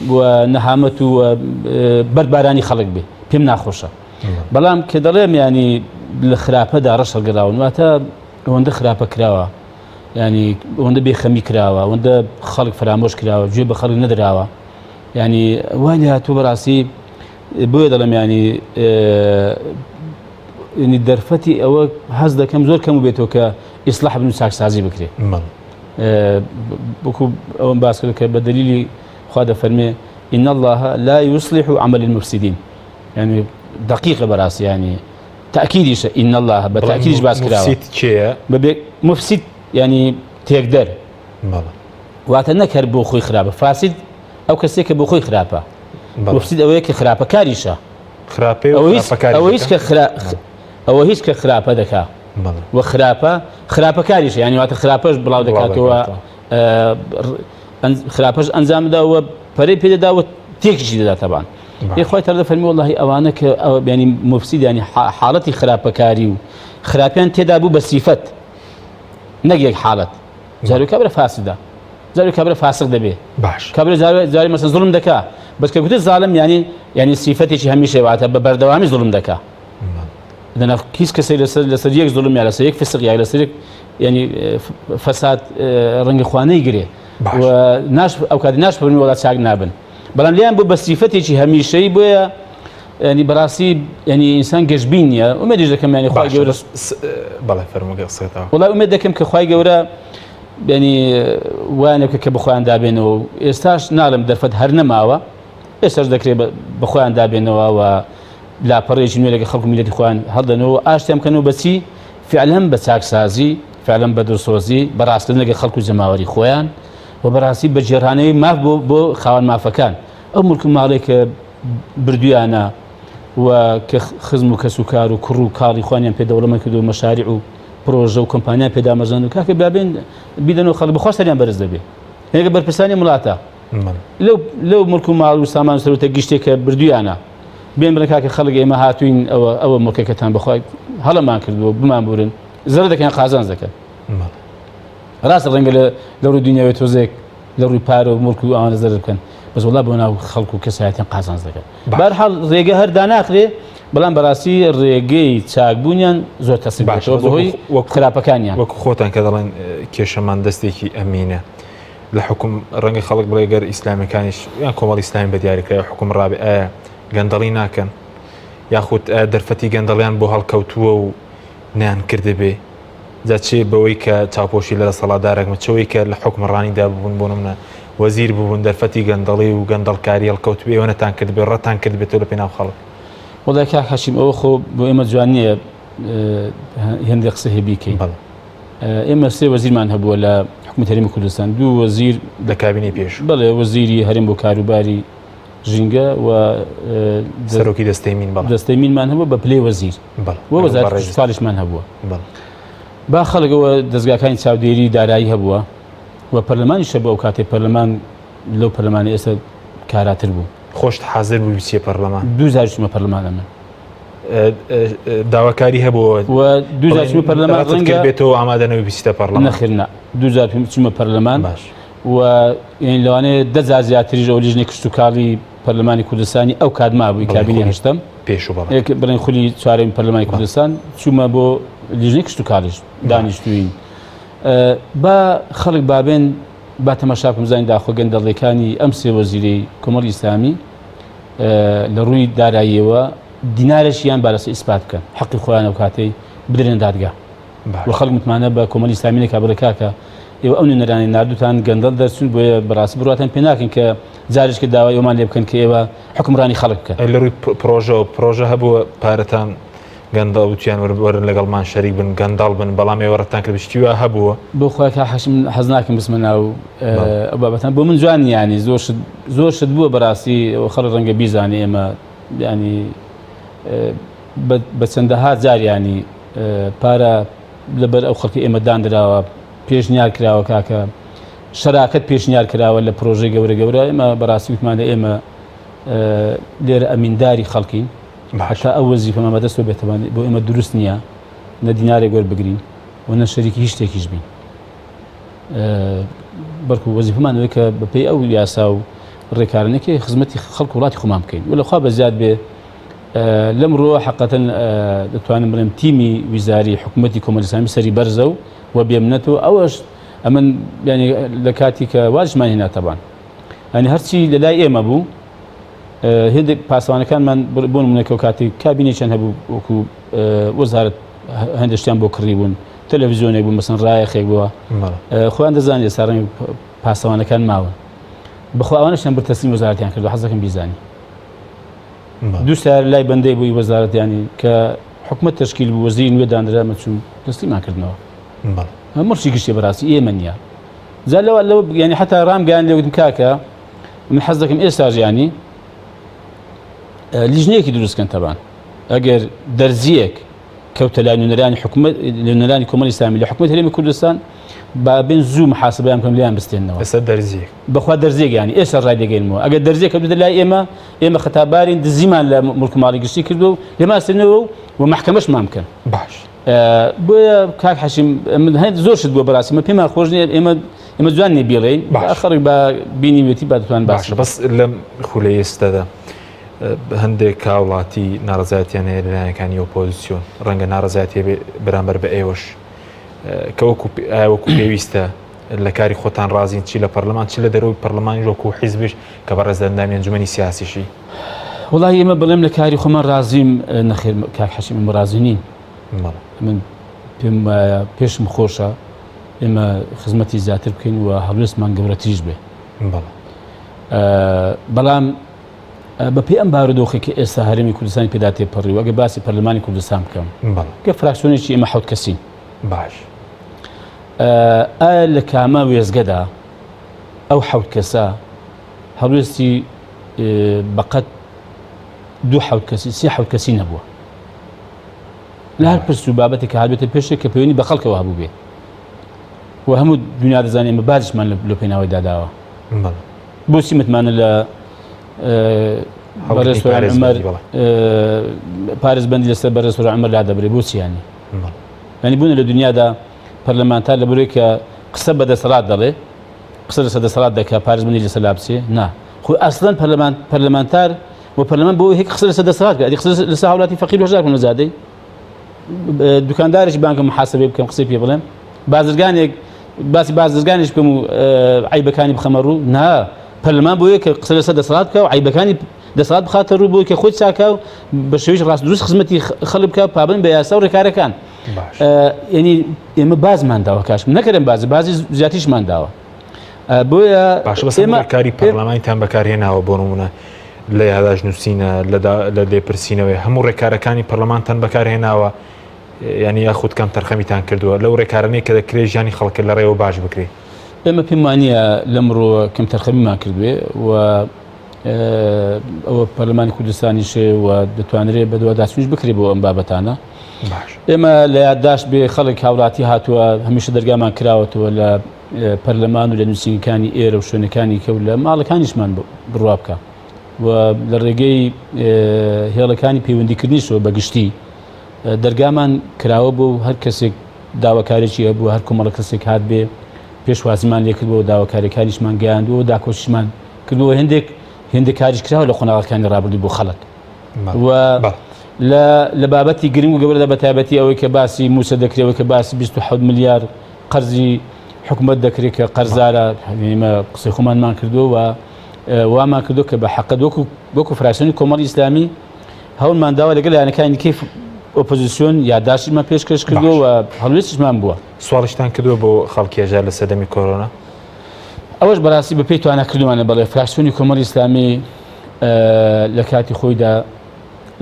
و نەهامەت و بەربارانی خەڵک بێ پێم ناخۆشە بەڵام کە دەڵێم ینی لە خراپەدا ڕەش هەڵگەڕاون واتە ئەوەندە خراپە کراوە ینی ئەوەندە بێخەمی کراوە ئەوەندە خەڵک فرامۆش کراوە گوێ بە خەڵک نەدراوە ینی وای لێ هاتووە بەڕاستی بۆیە دەڵێم ینی دەرفەتی ئەوە حەز دەکەم زۆر کەم بێتەوە کە ئیسلاح بن و چاکسازی بکرێت وەکو ئەوم باس کرد کە بە دلیلی خوا دەفەرمێ إن الله لا يصلح عمل المفسدين يعني دقيقة براس يعني تأكيدش إن الله بتأكيدش باس كراوة مفسد چیه؟ مفسد يعني تقدر واتنكر بو خوي خرابة فاسد أو كسيك بو خوي خرابة مفسد أو هيك خرابة كاريشة خرابة أو هيك كخرابة دكا وخرابة كاريشة يعني وات خرابة بلاو دكاتوا خرابة أنزام دا وبري بيدا دا وتيكشي دا طبعا يخوي ترى فهمي والله أوانك يعني مفسد يعني حالتي خرابة كاري خرابيان تدابو بصفة نجيك حالة زارو كبر فاسدة زارو كبر فاسق دبي باش كبر زارو مثلا ظلم دكا بس كقلت الظالم يعني صفتي شيء هميشه وعتها ببردوامي ظلم دكا إذا كيس كسر لسريك ظلم على سريك فسق على سريك يعني فساد رنج خواني يجري وناش أو كاد ناش برمي ولا ساق نابن بلان ليان بس صفتي شيء هميشه يبويا يعني براسي يعني إنسان جشبينيا وما يجي كم يعني خواي جورا بلا فرمك قصتها والله وما يجي كم كخواي جورا يعني وانا كبخوان دابينه استاش نعلم درفت هرنا ماوا استاش ذكري بخوان دابينه و لا بريش إنه يلاقي خلق ميلاد إخوان هذا نو أشتم كانوا بسي فعلا بساق سازي فعلا بدرسوزي براس لنا خلق زماوري خوان وبراسي بجيراني ما بو خوان ما فكان أمركم ما عليك برديانا وكخزم وكسكر وكرو كاري خوانيان في دولة ما كدو مشاريع وبروجة وكمبانيات في دامجان وكاك بابين بيدنو خلق بخوش تريان برز دبي هيك بربساني ملاتا لو مركم مع السامان سلو تجيشتك برديانا بين بركاك خلق إما هاتوين أو مكيكتان بخواي هلا ما كردوا بمان بورن زردك يعني قازان زكاة راس الرنجل لو الدنيا وتوزيك لو بارو ملكو أنا زرد كان بس والله بنا خلقوا كساعتين قازان زكاة بارحال ريجا هردانا آخره بلان براسي ريجي تاعبونيان زود تصيبات وهي خرابة كان يعني وخوتان كذا كيش من دستيكي أمينة لحكم رنج خلق بلاجر إسلامي كانش يعني كمال إسلامي بدياري كلا حكم رابع گەندەڵی ناکەن یاخود دەرفەتی گەندەڵیان بۆ هەڵکەوتووە و نیان کرده بێ جا چێ بەوەی کە چاوپۆشی لە سەڵاتدارێکمە چەوەی کە لە حکمڕانیدا ببوون بۆ نمونە وەزیر ببوون دەرفەتی گەندەڵی و گەندەڵکاری هەڵکەوت بێ ئەوەتان کرد بێ ڕەتان کرد بێتەوە لە پێناو خەڵک وڵای کاک هەشیم ئەوە خۆ بۆ ئێمە جوان نییە هێندێک قسە هەیە بیکەین ئێمە سێ وەزیرمان هەبووە لە حکومەت هەرێمی کوردستان دوو وەزیر لە کابینەی پێش بەڵێ وەزیری هەرێم بۆ کاروباری ژینگە و سەرۆکی دەستەی مینمان هەبووە بە پلەی وەزیر وە وەزارەتی سوپاریشمان هەبووە با خەڵکەوە دەستگاکانی چاودێری دارایی هەبووە و پەرلەمانیشە بۆ ئەو کاتێ پەرلەمان لەو پەرلەمانی ئێستا کاراتر بوو خۆشت حازر بوو بچیە پەرلەمان 2000 پەرلەمانە من داواکاری هەبووە و 2000 پەرلەمان ڕەنگە بێتەوە ئامادەنەوەی بیستە پەرلەمان نەخێرنا 2000 پەرلەمان باش و يعني لوانه دزا زیاتری جو لیژنی کشتوکاری پەرلەمانی کوردستانی ئەو کاتما بووی کابینی هەشتم پێش و بڵێن خولی چوارەمی پەرلەمانی کوردستان چوومە بۆ لیژنی کشتوکاریش دانیشتوین با خەڵک بابێن با تەماشا بکەم زانین داخۆ گەندەڵیەکانی ئەم سێ وەزیرەی کۆمەڵی ئیسلامی لە ڕووی داراییەوە دینارێکیان بارەسەر ئیسپات بکەن حەقی خۆیان ئەو کاتەی بدرێن دادگا و خەڵک متمانە بە کۆمەڵی ئیسلامی کابرا کاکە ئێوە ئەو نێرانی نردوتان گەندەڵ دەرچون بۆیە بەڕاستی بڕاتان پێ ناکەن کە جارێککە داوای ئەومان لێ بکەن کە ئێوە حکمڕانی خەڵک بکەن لە ڕووی پرۆژە هەبووە پارەتان گەندەڵ وتیان وەرن لەگەڵمان شەریک بن گەندەڵ بن بەڵام ئێوەڕەتان کرد شتیوە هەبووە بۆ خۆی حەشم حەز ناکەم بسمە ناو ئەو بابەتان بۆ من جوان ینی زۆر شت بووە بەڕاستی خەڵک ڕەنگە بیزانێ ئێمە ینی بە چەندەها جاریانی پارە لەبەر ئەو خەڵکی ئێمە دانراوە پێشنیار کراوە کاکە شەراکەت پێشنیار کراوە لە پرۆژەی گەورە ئێمە بەڕاستی وتمانە ئێمە لێرە ئەمینداری خەڵکین حتا ئەو وەزیفەمە بەدەستەوە بێتەوە بۆ ئێمە دروست نییە نە دینارێک وەربگرین و نە شەریکی هیچ شتێکیش بین بەڵکو وەزیفەمانەوەی کە بەپێی ئەو یاسا و ڕێکارانێکی خزمەتی خەڵک وڵاتی خۆمان بکەین و لەخوا بەزیاد بێ لەمڕۆ حقەتەن دەتوانم بڵێم تیمی ویزاری حکوومەتی کۆمەڵی ئیسلامی سەری بەرزە و وە بێمنەتەوە ئەوەش ئەمن ینی لە کاتی کە واژمان هێنا تەبان ینی هەرچی لە لای ئێمە بوو هێندێک پاسەوانەکانمان بۆ نمونەکە کاتی کابینێکیان هەبوو وەکو وەزارەت هەندێک شتیان بۆ کڕی بوون تەلەڤیزیۆنێک بوو مەسەن ڕایەخێک بووە خۆیان دەزانێت ئێستا ڕەنگە پاسەوانەکان ماوە بەخوا ئەوانەشیان بەر تەسلیم وەزارەتیان کردو حەز دەکەم بیزانی دوو سار لای بەندەی بووی وەزارەتیانی کە حکومەت تەشکیل بوو وەزیری نوێ دانرا مەچوو تەسلیمان کردنەوە هەمووشی گشتی بەڕاستی ئێمە نییە جا لەوە ینی حتا ڕامگەیان لێوتم کاکە من حەز دەکەم ئێستا ژیانی لیژنەیەکی دروستکەن تەبان ئەگەر دەرزیەک کەوتە لای نوێنەرانی کۆمەڵی ئیسلامی لە حکومەت هەرێمی کوردستان با بێن زوو محاسبەیان بکەم لیان بستێنەوە ئێستا دەرزیەک بەخوا دەرزیەک ینی ئێستا ڕای دەگەینەوە ئەگەر دەرزیەک کەوتە لای ئێمە خەتابارین دزیمان لە مڵک و ماڵی گشتی کردو و لێمان سێنەوە و محکەمەشمان بکەن باش بۆیە کاک حەشیم هەند زۆر شت بووە بەڕاستی مە پێمان خۆش نییە ئێمە جوان نێ بێڵێین خەڵک بە بینیوێتی با دەتوان باش بەس لەم خولەی ئێستادا هەندێک کاوڵاتی ناڕزایەتیان هەیە لەلایەنەکانی ئۆپۆزیسیۆن ڕەنگە ناڕزایەتی بەرامبەر بە ئێوەش کە وەکو پێویستە لە کاری خۆتان ڕازین چی لە پەرلەمان چی لە دەرەوەی پەرلەمانی وەکو حیزبش کە بەڕێز دەندامی ئەنجومەنی سیاسیشی وڵی ئێمە بڵێم لە کاری خۆمان ڕازیم نەخێر کاک حەشیم ئێمە ڕازی نین من پێم پێشم خۆشە ئێمە خزمەتی زیاتر بکەین و هەڵوێستمان گەورەتریش بێ بەڵام بەپێی ئەم بارودۆخی کە ئێستا هەرێمی کوردستانی پێدا تێپەڕی و ئەگە باسی پەرلەمانی کوردستان بکەم کە فراکسیۆنێکی ئێمە حەوت کەسین باش ئایا لە کامە وێزگەدا ئەو حەوت کەسە هەڵوێستی بەقەت دوو حەوت کەسی سێ حەوت کەسی نەبووە لە هەر پرس و بابەتێک کە هاتبێتە پێشێک کە پەیوەندی بە خەڵکەوە هەبوو بێ و هەموو دنیا دەزانێت ئێمە بازیشمان لە پێناوی داداوە بۆچی متمانە لە عمەر پارێزبەندی لەسەر بەڕێز عمەر لا دەبرێ بۆچی ینی بوونە لە دنیادا پەرلەمانتار لەبەرەوەی کە قسە بەدەسەڵات دەڵێ قسە لەسەر دەسەڵات دەکات پارێزبەندی لەسەر لا بچێ نا خۆ ئەسڵەن پەرلەمانتار و پەرلەمان بۆ هیچ قسە لەسەر دەسەڵات کات قسە لەسەر هاوڵاتی فەقیر و هەژار نەزادەی دوکاندارێکی بانکە محاسبێ بکەم قسەی پێ بڵێم بازرگانێک باسی بازرگانیش بکەم و عیبەکانی بخەمە ڕوو نا پەرلەمان بۆیە کە قسە لەسەر دەسەڵات بکە و عیبەکانی دەسەڵات بخاتە ڕوو بۆی کە خۆی چاکە و بە شێوەیەکی ڕاست دروست خزمەتی خەڵک بکە پابند بە یاسا و ڕێکارەکان ینی ئێمە بازمان داوە کاشم نەکردم بازی زیاتیشمان داوە بۆیە ئێمە کاری پەرلەمانیتان بەکارهێناوە بۆ نمونە لە یاداش نووسینە لە لێپرسینەوەی هەموو ڕێکارەکانی پەرلەمانتان بەکارهێناوە ینی یاخود کەم تەرخەمیتان کردووە لەو ڕێکارانەیە کە دەکرێت ژیانی خەڵکە لە ڕێوە باش بکرێت ئێمە پێم وانە لەمڕۆ کەم تەرخەمیمان کردوێ و ئەوە پەرلەمانی کوردستانیشێ و دەتوانرێت بە دوواداچوونیش بکرێت بۆ ئەم بابەتانە ئێمە لە یادداشت بێ خەڵک هاوڵاتی هاتووە هەمیشە دەرگامان کراوەتەوە لە پەرلەمان و لە نووسینەکانی ئێرە و شوێنەکانی کەوت لە ماڵەکانیشمان بڕوا بکە و لە ڕێگەی هێڵەکانی پەیوەندیکردنیشەوە بەگشتی دەرگامان کراوە بۆ هەر کەسێک داواکارێکی هەبوو هەر کۆمەڵە کەسێک هات بێ پێشوازیمان لێکردەوە داواکاریەکانیشمان گەیاندووە داکۆچیشمان کردووە هێندێک کاریش کراوە لە خۆناغەکانی ڕابردوو بۆ خەڵک و لە بابەتی گرنگ و گەورەدا بە تایبەتی ئەوەی کە باسی موسە دەکرێەوە کە باسی 27 ملیار قەرزی حکوومەت دەکرێت کە قەرزارە ئێمە قسەی خۆمانمان کردووە و وامان کردو کە بە حەقەت وەکو فراکسیۆنی کۆمەڵی ئیسلامی هەوڵمان داوە لەگەڵ لایەنەکانی کەی ئۆپۆزیسیۆن یادداشتیمان پێشکەش کردووە و هەڵوێستیشمان بووە سواڵشتان کردووە بۆ خەڵکی هەژار لە سەردەمی کۆرۆنا ئەوەش بەڕاستی بە پێی توانە کردوانە بەڵێ فراکسیۆنی کۆمەڵی ئیسلامی لە کاتی خۆیدا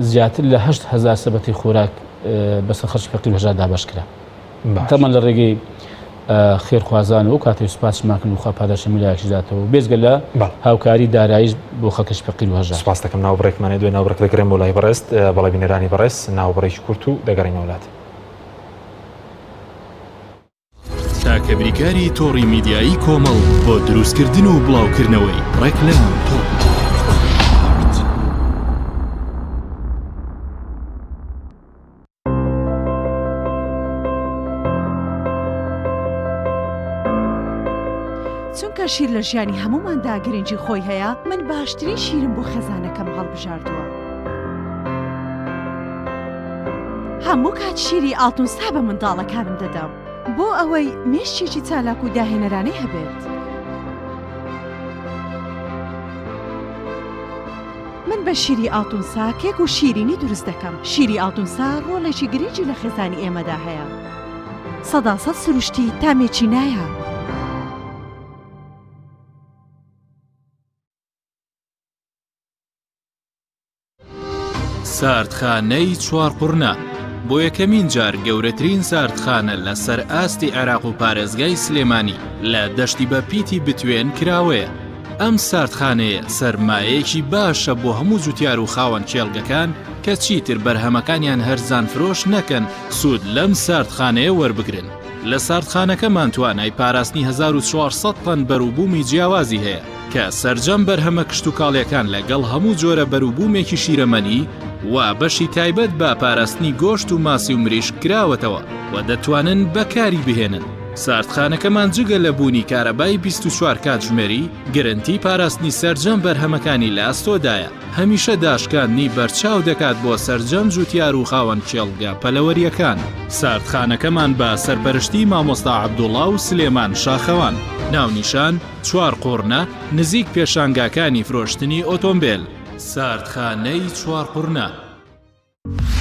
زیاتر لە 8,000 سەبەتی خۆراک بەسەر خەرچی فەقیر و هەژار دابەش کرا تەمان لە ڕێگەی خێرخوازان و کاتێ سوپاسماکن و خوا پاداشە میلایەکی داتەوە بێزگە لە هاوکاری داراییش بۆ خەڵکەش فەقیر و هەژار. سپاس دەکەم ناوبڕێکمانێ دوێ ناوبڕێک دەگەڕێم بۆ لای بەڕێست بەڵای بینەرانی بەڕێز ناوبڕێکی کورت و دەگەڕین وڵات. تاکە بریکاری تۆڕی میدیایی کۆمەڵ بۆ دروستکردن و بڵاوکردنەوەی ڕێکلام چونکە شیر لە ژیانی هەموماندا گرنگی خۆی هەیە من باشترین شیرم بۆ خێزانەکەم هەڵبژاردووە. هەموو کات شیری ئاڵتونسا بە منداڵەکانم دەدەم بۆ ئەوەی مێشتێکی چالاک و داهێنەرانەی هەبێت. من بە شیری ئاڵتونسا کێک و شیرینی دروست دەکەم. شیری ئاڵتونسا ڕۆڵێکی گرنگی لە خێزانی ئێمەدا هەیە. 100% سروشتی تامێکی نایە. ساردخانەی چوارقورنا بۆ یەکەمین جار گەورەترین ساردخانە لە سەر ئاستی عێراق و پارێزگای سلێمانی لە دەشتی بە پیتی بتوێن کراوەیە. ئەم ساردخانەیە سەرمایەیەکی باشە بۆ هەموو جوتیار و خاوەن کێڵگەکان کە چیتر بەرهەمەکانیان هەرزان فرۆش نەکەن سوود لەم ساردخانەیە وەربگرن. لە ساردخانەکەمان توانای پاراستنی 1400 تەن بەرووبوومی جیاوازی هەیە کە سەرجەم بەرهەمە کشت و کاڵیەکان لەگەڵ هەموو جۆرە بەرووبوومێکی شیرەمەنی و بەشی تایبەت بە پاراستنی گۆشت و ماسی و مریشک کراوەتەوە و دەتوانن بەکاری بهێنن. ساردخانەکەمان جگە لە بوونی کارەبای 24 کاتژمێری گرنتی پاراستنی سەرجەم بەرهەمەکانی لە ئاستۆدایە. هەمیشە داشکاندنی بەرچاو دەکات بۆ سەرجەم جوتیار و خاوەن کێڵگە پەلەوەریەکان. ساردخانەکەمان بە سەرپەرشتی مامۆستا عەبدوڵڵا و سلێمان شاخەوان. ناونیشان چوارقورنا نزیک پێشانگاکانی فرۆشتنی ئۆتۆمبیل. ساردخانەی چوارقورنا.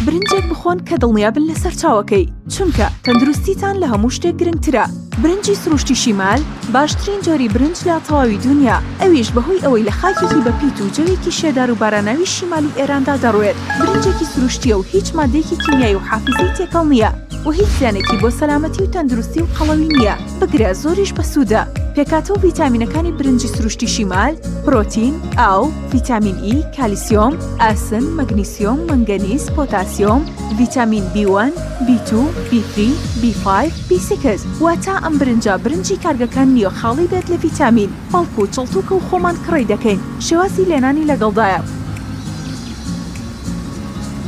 برنجێک بخۆن کە دڵنیابن لەسەر چاوەکەی چونکە تەندروستیتان لە هەموو شتێک گرنگترە. برنجی سروشتی شیمال باشترین جۆری برنج لە تەواوی دنیا، ئەویش بەهۆی ئەوەی لە خاکێکی بەپیت و جەوێکی شێدار و باراناوی شیمالی ئێراندا دەڕوێت. برنجێکی سروشتیە و هیچ مادەیەکی کیمیایی و حافزەی تێکەڵ نییە و هیچ زیانێکی بۆ سەلامەتی و تەندروستی و قەڵەوی نییە. بگرە زۆریش بەسوودە. پێکاتەوە ڤیتامینەکانی برنجی سروشتی شیمال پرۆتین، ئاو، ڤیتامین ئی، کالیسیۆم، ئاسن، مەگنیسیۆم، مەنگەنیز، پۆتاسیۆم، ڤیتامین B1، B2، B3، B5، B6 واتە ئەم برنجی کارگەکان نییە خاڵی بێت لە ڤیتامین، بەڵکو و چڵتوکە و خۆمان کڕی دەکەین. شێوازی لێنانی لەگەڵدایە.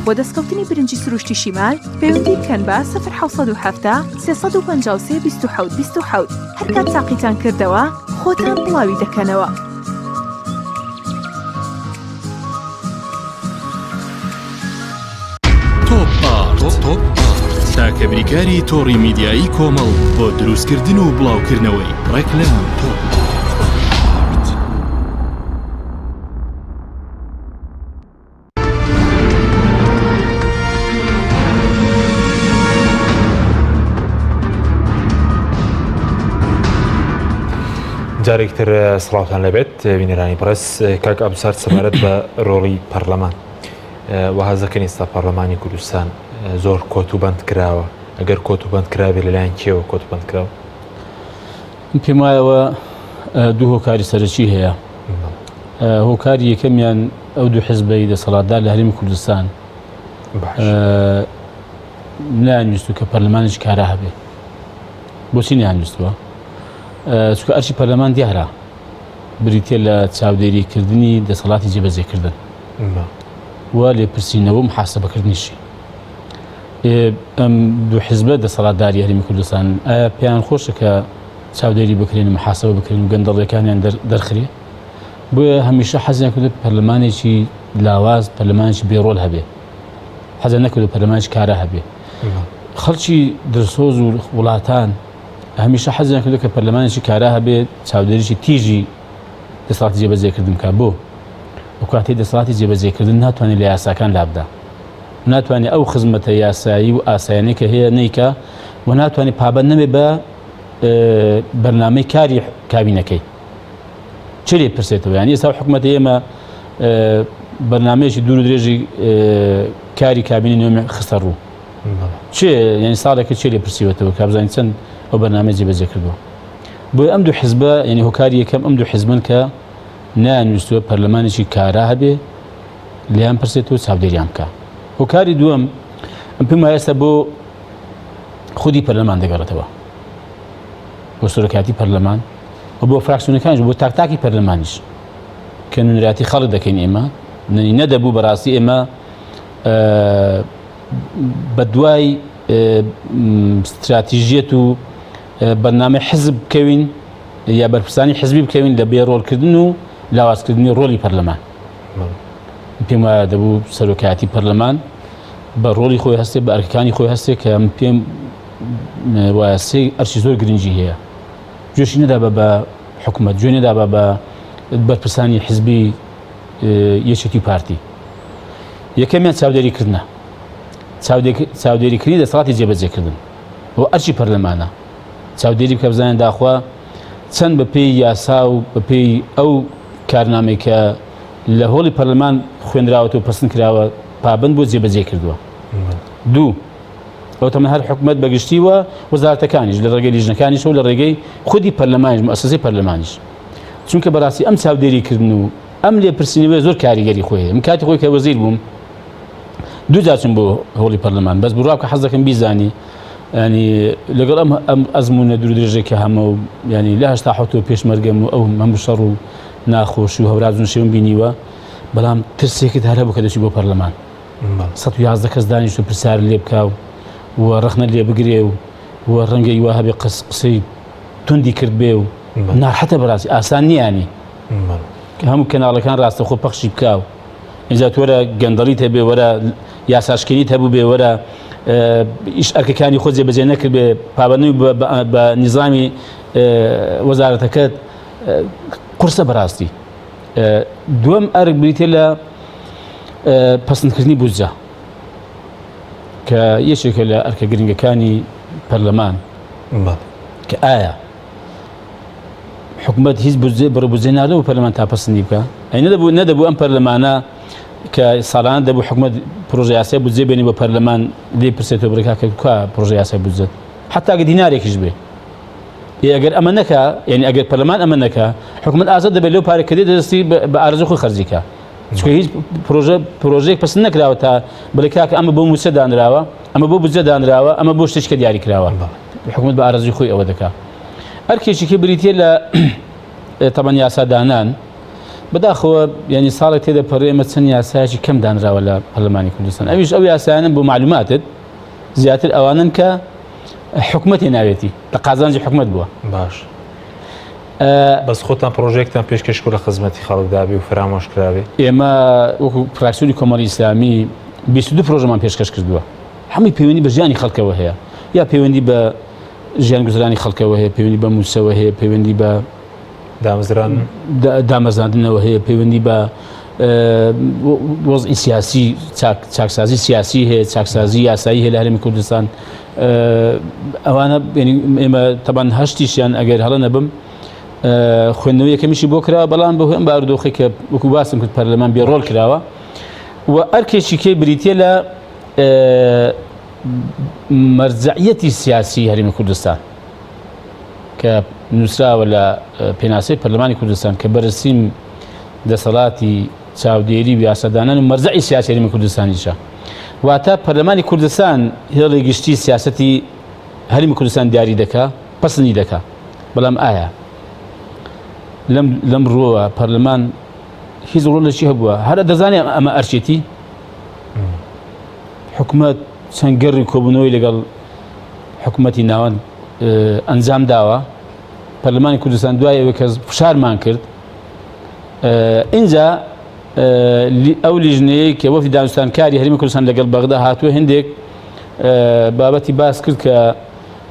بۆ دەستکەوتنی برنجی سروشتی شیمال پەیوەندی بکەن بە 070 353 27 27 هەر کات تاقیتان کردەوە خۆتان بڵاوی دەکەنەوە. تۆپ تاکە بریکاری تۆڕی میدیایی کۆمەڵ بۆ دروستکردن و بڵاوکردنەوەی ڕێکلام جارێکتر سڵاوتان لەبێت بینەرانی بەڕێز. کاک عەبدوسار سەبارەت بە ڕۆڵی پەرلەمان وەهازەکەن ئێستا پەرلەمانی کوردستان زۆر کۆتوبەند کراوە. ئەگەر کۆتوبەند کرابێ لەلایەن کێوە کۆتوبەند کراوە؟ پێم وایەوە دوو هۆکاری سەرەکی هەیە. هۆکاری یەکەمیان ئەو دوو حیزبەی دەسەڵاتدار لە هەرێمی کوردستان نانویستو کە پەرلەمانێکی کارا هەبێ. بۆچی نانویستووە؟ چونکە ئەرچی پەرلەمان دیارە بریتە لە چاودێریکردنی دەسەڵاتی جێبەجێکردن و لێپرسینەوە و محاسەبەکردنیشی. ئەم دوو حیزبە دەسەڵاتداری هەرێمی کوردستان ئایا پێیان خۆشە کە چاودێری بکرێن و محاسەبە بکرێن و گەندەڵیەکانیان دەرخرێ؟ بۆیە هەمیشە حەزیان کردو پەرلەمانێکی لاواز، پەرلەمانێکی بێڕۆڵ هەبێ. حەزیان نەکردو پەرلەمانێکی کارا هەبێ. خەڵکی دڵسۆز و وڵاتان هەمیشە حەزیان کردو کە پەرلەمانێکی کارا هەبێت چاودێریی تیژی دەسەڵاتی جێبەجێکردن بکات. بۆ ئەو کاتەی دەسەڵاتی جێبەجێکردن ناتوانێت لە یاساکان لابدا، ناتوانێت ئەو خزمەتە یاسایی و ئاسایانەی کە هەیە نەیکە و ناتوانێت پابەند نەبێت بە بەرنامەی کاری کابینەکەی. چ لێ پرسێتەوە؟ یانی ئێستا حکوومەتی ئێمە بەرنامەیەکی دوور و درێژی کاری کابینی نوێ خستە ڕوو ینی ساڵێکە چێ لێ پرسیوەتەوە کابزانین چەند ئەو بەرنامەی جێبەجێ کردووە بۆ ئەم دوو حیزبە ینی هۆکاری یەکەم ئەم دوو حیزبن کە نانویستووە پەرلەمانێکی کارا هەبێ لیان پرسێتەوە چاودێریان بکە هۆکاری دووەم ئەم پێم وایە ئێستا بۆ خودی پەرلەمان دەگەڕێتەوە بۆ سەرۆکایەتی پەرلەمان و بۆ فراکسیۆنەکانیش بۆ تاکتاکی پەرلەمانیش کە نونراتی خەڵک دەکەین ئێمە نەدەبوو بەڕاستی ئێمە بە دوای استراتیژیەت و بەرنامەی حزب بکەوین یا بەرپرسانی حزبی بکەوین لە بێڕۆڵکردن و لاوازکردنی ڕۆڵی پەرلەمان پێم وایە دەبوو سەرۆکایەتی پەرلەمان بە ڕۆڵی خۆی هەستێ بە ئەرکەکانی خۆی هەستێ کە پێم وایە سێ ئەرچی زۆر گرنگی هەیە گوێشی نەدا بە حکوومەت گوێ نەدا بە بەرپرسانی حزبی یەکێتی پارتی یەکەمیان چاودێریکردنە چاودێریکردنی دەسەڵاتی جێبەجێکردن بۆ ئەرچی پەرلەمانە چاودێری بکە بزانێن داخوا چەند بە پێی یاسا و بە پێی ئەو کارنامەی کە لە هۆڵی پەرلەمان خوێنراوەتەوە و پەسەند کراوە پابند بۆ جێبەجێ کردووە دوو ئەو تەمەن هەر حکوومەت بەگشتیوە وەزارەتەکانیش لە ڕێگەی لیژنەکانیش و لە ڕێگەی خودی پەرلەمانیش مؤسسەی پەرلەمانیش چونکە بەڕاستی ئەم چاودێریکردن و ئەم لێپرسینەوەی زۆر کاریگەری خۆیە من کاتی خۆی کە وەزیر بووم دوو جاچم بۆ هۆڵی پەرلەمان بەس بڕوا کە حەز دەکەم بیزانی ینی لەگەڵ ئەم ئەزمونە دوور درێژێکی هەمە و ینی لە هەشتا حوتەوە پێشمەرگەم و ئەو هەموو شەڕ و ناخۆشی و هەوراز شێوم بینیوە بەڵام ترسێکت هەرە بوو کە دەچی بۆ پەرلەمان 111 کەس دانیشت و پرسیار لێ بکا و ڕەخنە لێ بگرێ و ڕەنگەی وا هەبێ قسەی توندی کرد بێ و ناڕحەتە بەڕاستی ئاسان نییانی کە هەموو کەناڵەکان ڕاستەخۆ پەخشی بکاو ئینجا تۆرە گەندەڵیت هەبێ وەرە یاساشکێنیت هەبوو بێ وەرە ئیش ئەرکەکانی خۆ جێبەجێ نەکرد بێ پابەندی بە نیزامی وەزارەتەکەت قورسە بەڕاستی دووەم ئەرک بریتێ لە پەسەندکردنی بودجە کە یەکێکە لە ئەرکە گرنگەکانی پەرلەمان کە ئایا حکوومەت هیچ بڕ بودجێ نادەوە پەرلەمان تا پەسەندی بکە نەدەبوو ئەم پەرلەمانە کە ساڵانە دەبوو حکوومەت پرۆژە یاسای بودجێ بێنی بە پەرلەمان لێ پرسێتەوە بڕێکا کە کا پرۆژە یاسای بودجەت حتا ئەگەر دینارێکیش بێ ئەگەر ئەمە نەکا یعنی ئەگەر پەرلەمان ئەمە نەکا حکوومەت ئازاد دەبێت لەو پارێک کە دەستی بە ئارەزوی خۆی خەرجیکە چونکە هیچ پرۆژەیەک پەسەند نەکراوە تا بڵێ کاکە ئەمە بۆ موچە دانراوە ئەمە بۆ بودجە دانراوە ئەمە بۆ شتێکە دیاری کراوە حکوومەت بە ئارەزوی خۆی ئەوە دەکا ئەرکێکی بریتە لە تەبەن یاسادانان بەداخەوە ینی ساڵێک تێدە پەڕێمە چەند یاسایەکی کەم دانراوە لە پەرلەمانی کوردستان ئەویش ئەو یاسایانن بۆ معلوماتت زیاتر ئەوانن کە حکوومەتی ناوێتی لە قازانجی حکوومەت بووە باش بەس خۆتان پرۆژێکتان پێشکەشکو لە خزمەتی خەڵکدابی و فرامۆش کراوێ ئێمە وەکو فراکسیۆنی کۆمەڵی ئیسلامی 22 پرۆژەمان پێشکەش کردووە هەمووی پەیوەندی بە ژیانی خەڵکەوە هەیە یا پەیوەندی بە ژیان گوزرانی خەڵکەوە هەیە پەیوەندی بە موسەوە هەیە پەیوەندی بە دامەزاندنەوە هەیە پەیوەندی بە وەزعی سیاسی چاکسازی سیاسی هەیە چاکسازی یاسایی هەیە لە هەرێمی کوردستان ئەوانە ئێمە تەبان هەشتیشیان ئەگەر هەڵە نەبم خوێندنەوەی یەکەمیشی بۆ کراوە بەڵام بە هۆی ئەم بارودۆخی کە وەکو باسم کرد پەرلەمان بێڕۆڵ کراوە و ئەرکێکی کێ بریتە لە مەرجعیەتی سیاسی هەرێمی کوردستان کە نووسراوە لە پێناسەی پەرلەمانی کوردستان کە بەرزترین دەسەڵاتی چاودێری و یاسادانان و مەرجعی سیاسی هەرێمی کوردستانیشە واتە پەرلەمانی کوردستان هێڵی گشتی سیاسەتی هەرێمی کوردستان دیاری دەکا پەسەندی دەکا بەڵام ئایا لەم ڕۆوە پەرلەمان هیچ ڕۆڵێکی هەبووە هەرە دەزانێت ئەمە ئەرچێتی حکوومەت چەند گەڕی کۆبوونەوەی لەگەڵ حکوومەتی ناوەند ئەنجام داوە پەرلەمانی کوردستان دوای ئەوەی کە فشارمان کرد ئینجا ئەو لیژنەیە کە وەفی دانوستانکاری هەرێمی کوردستان لەگەڵ بەغدا هاتووە هەندێک بابەتی باس کرد کە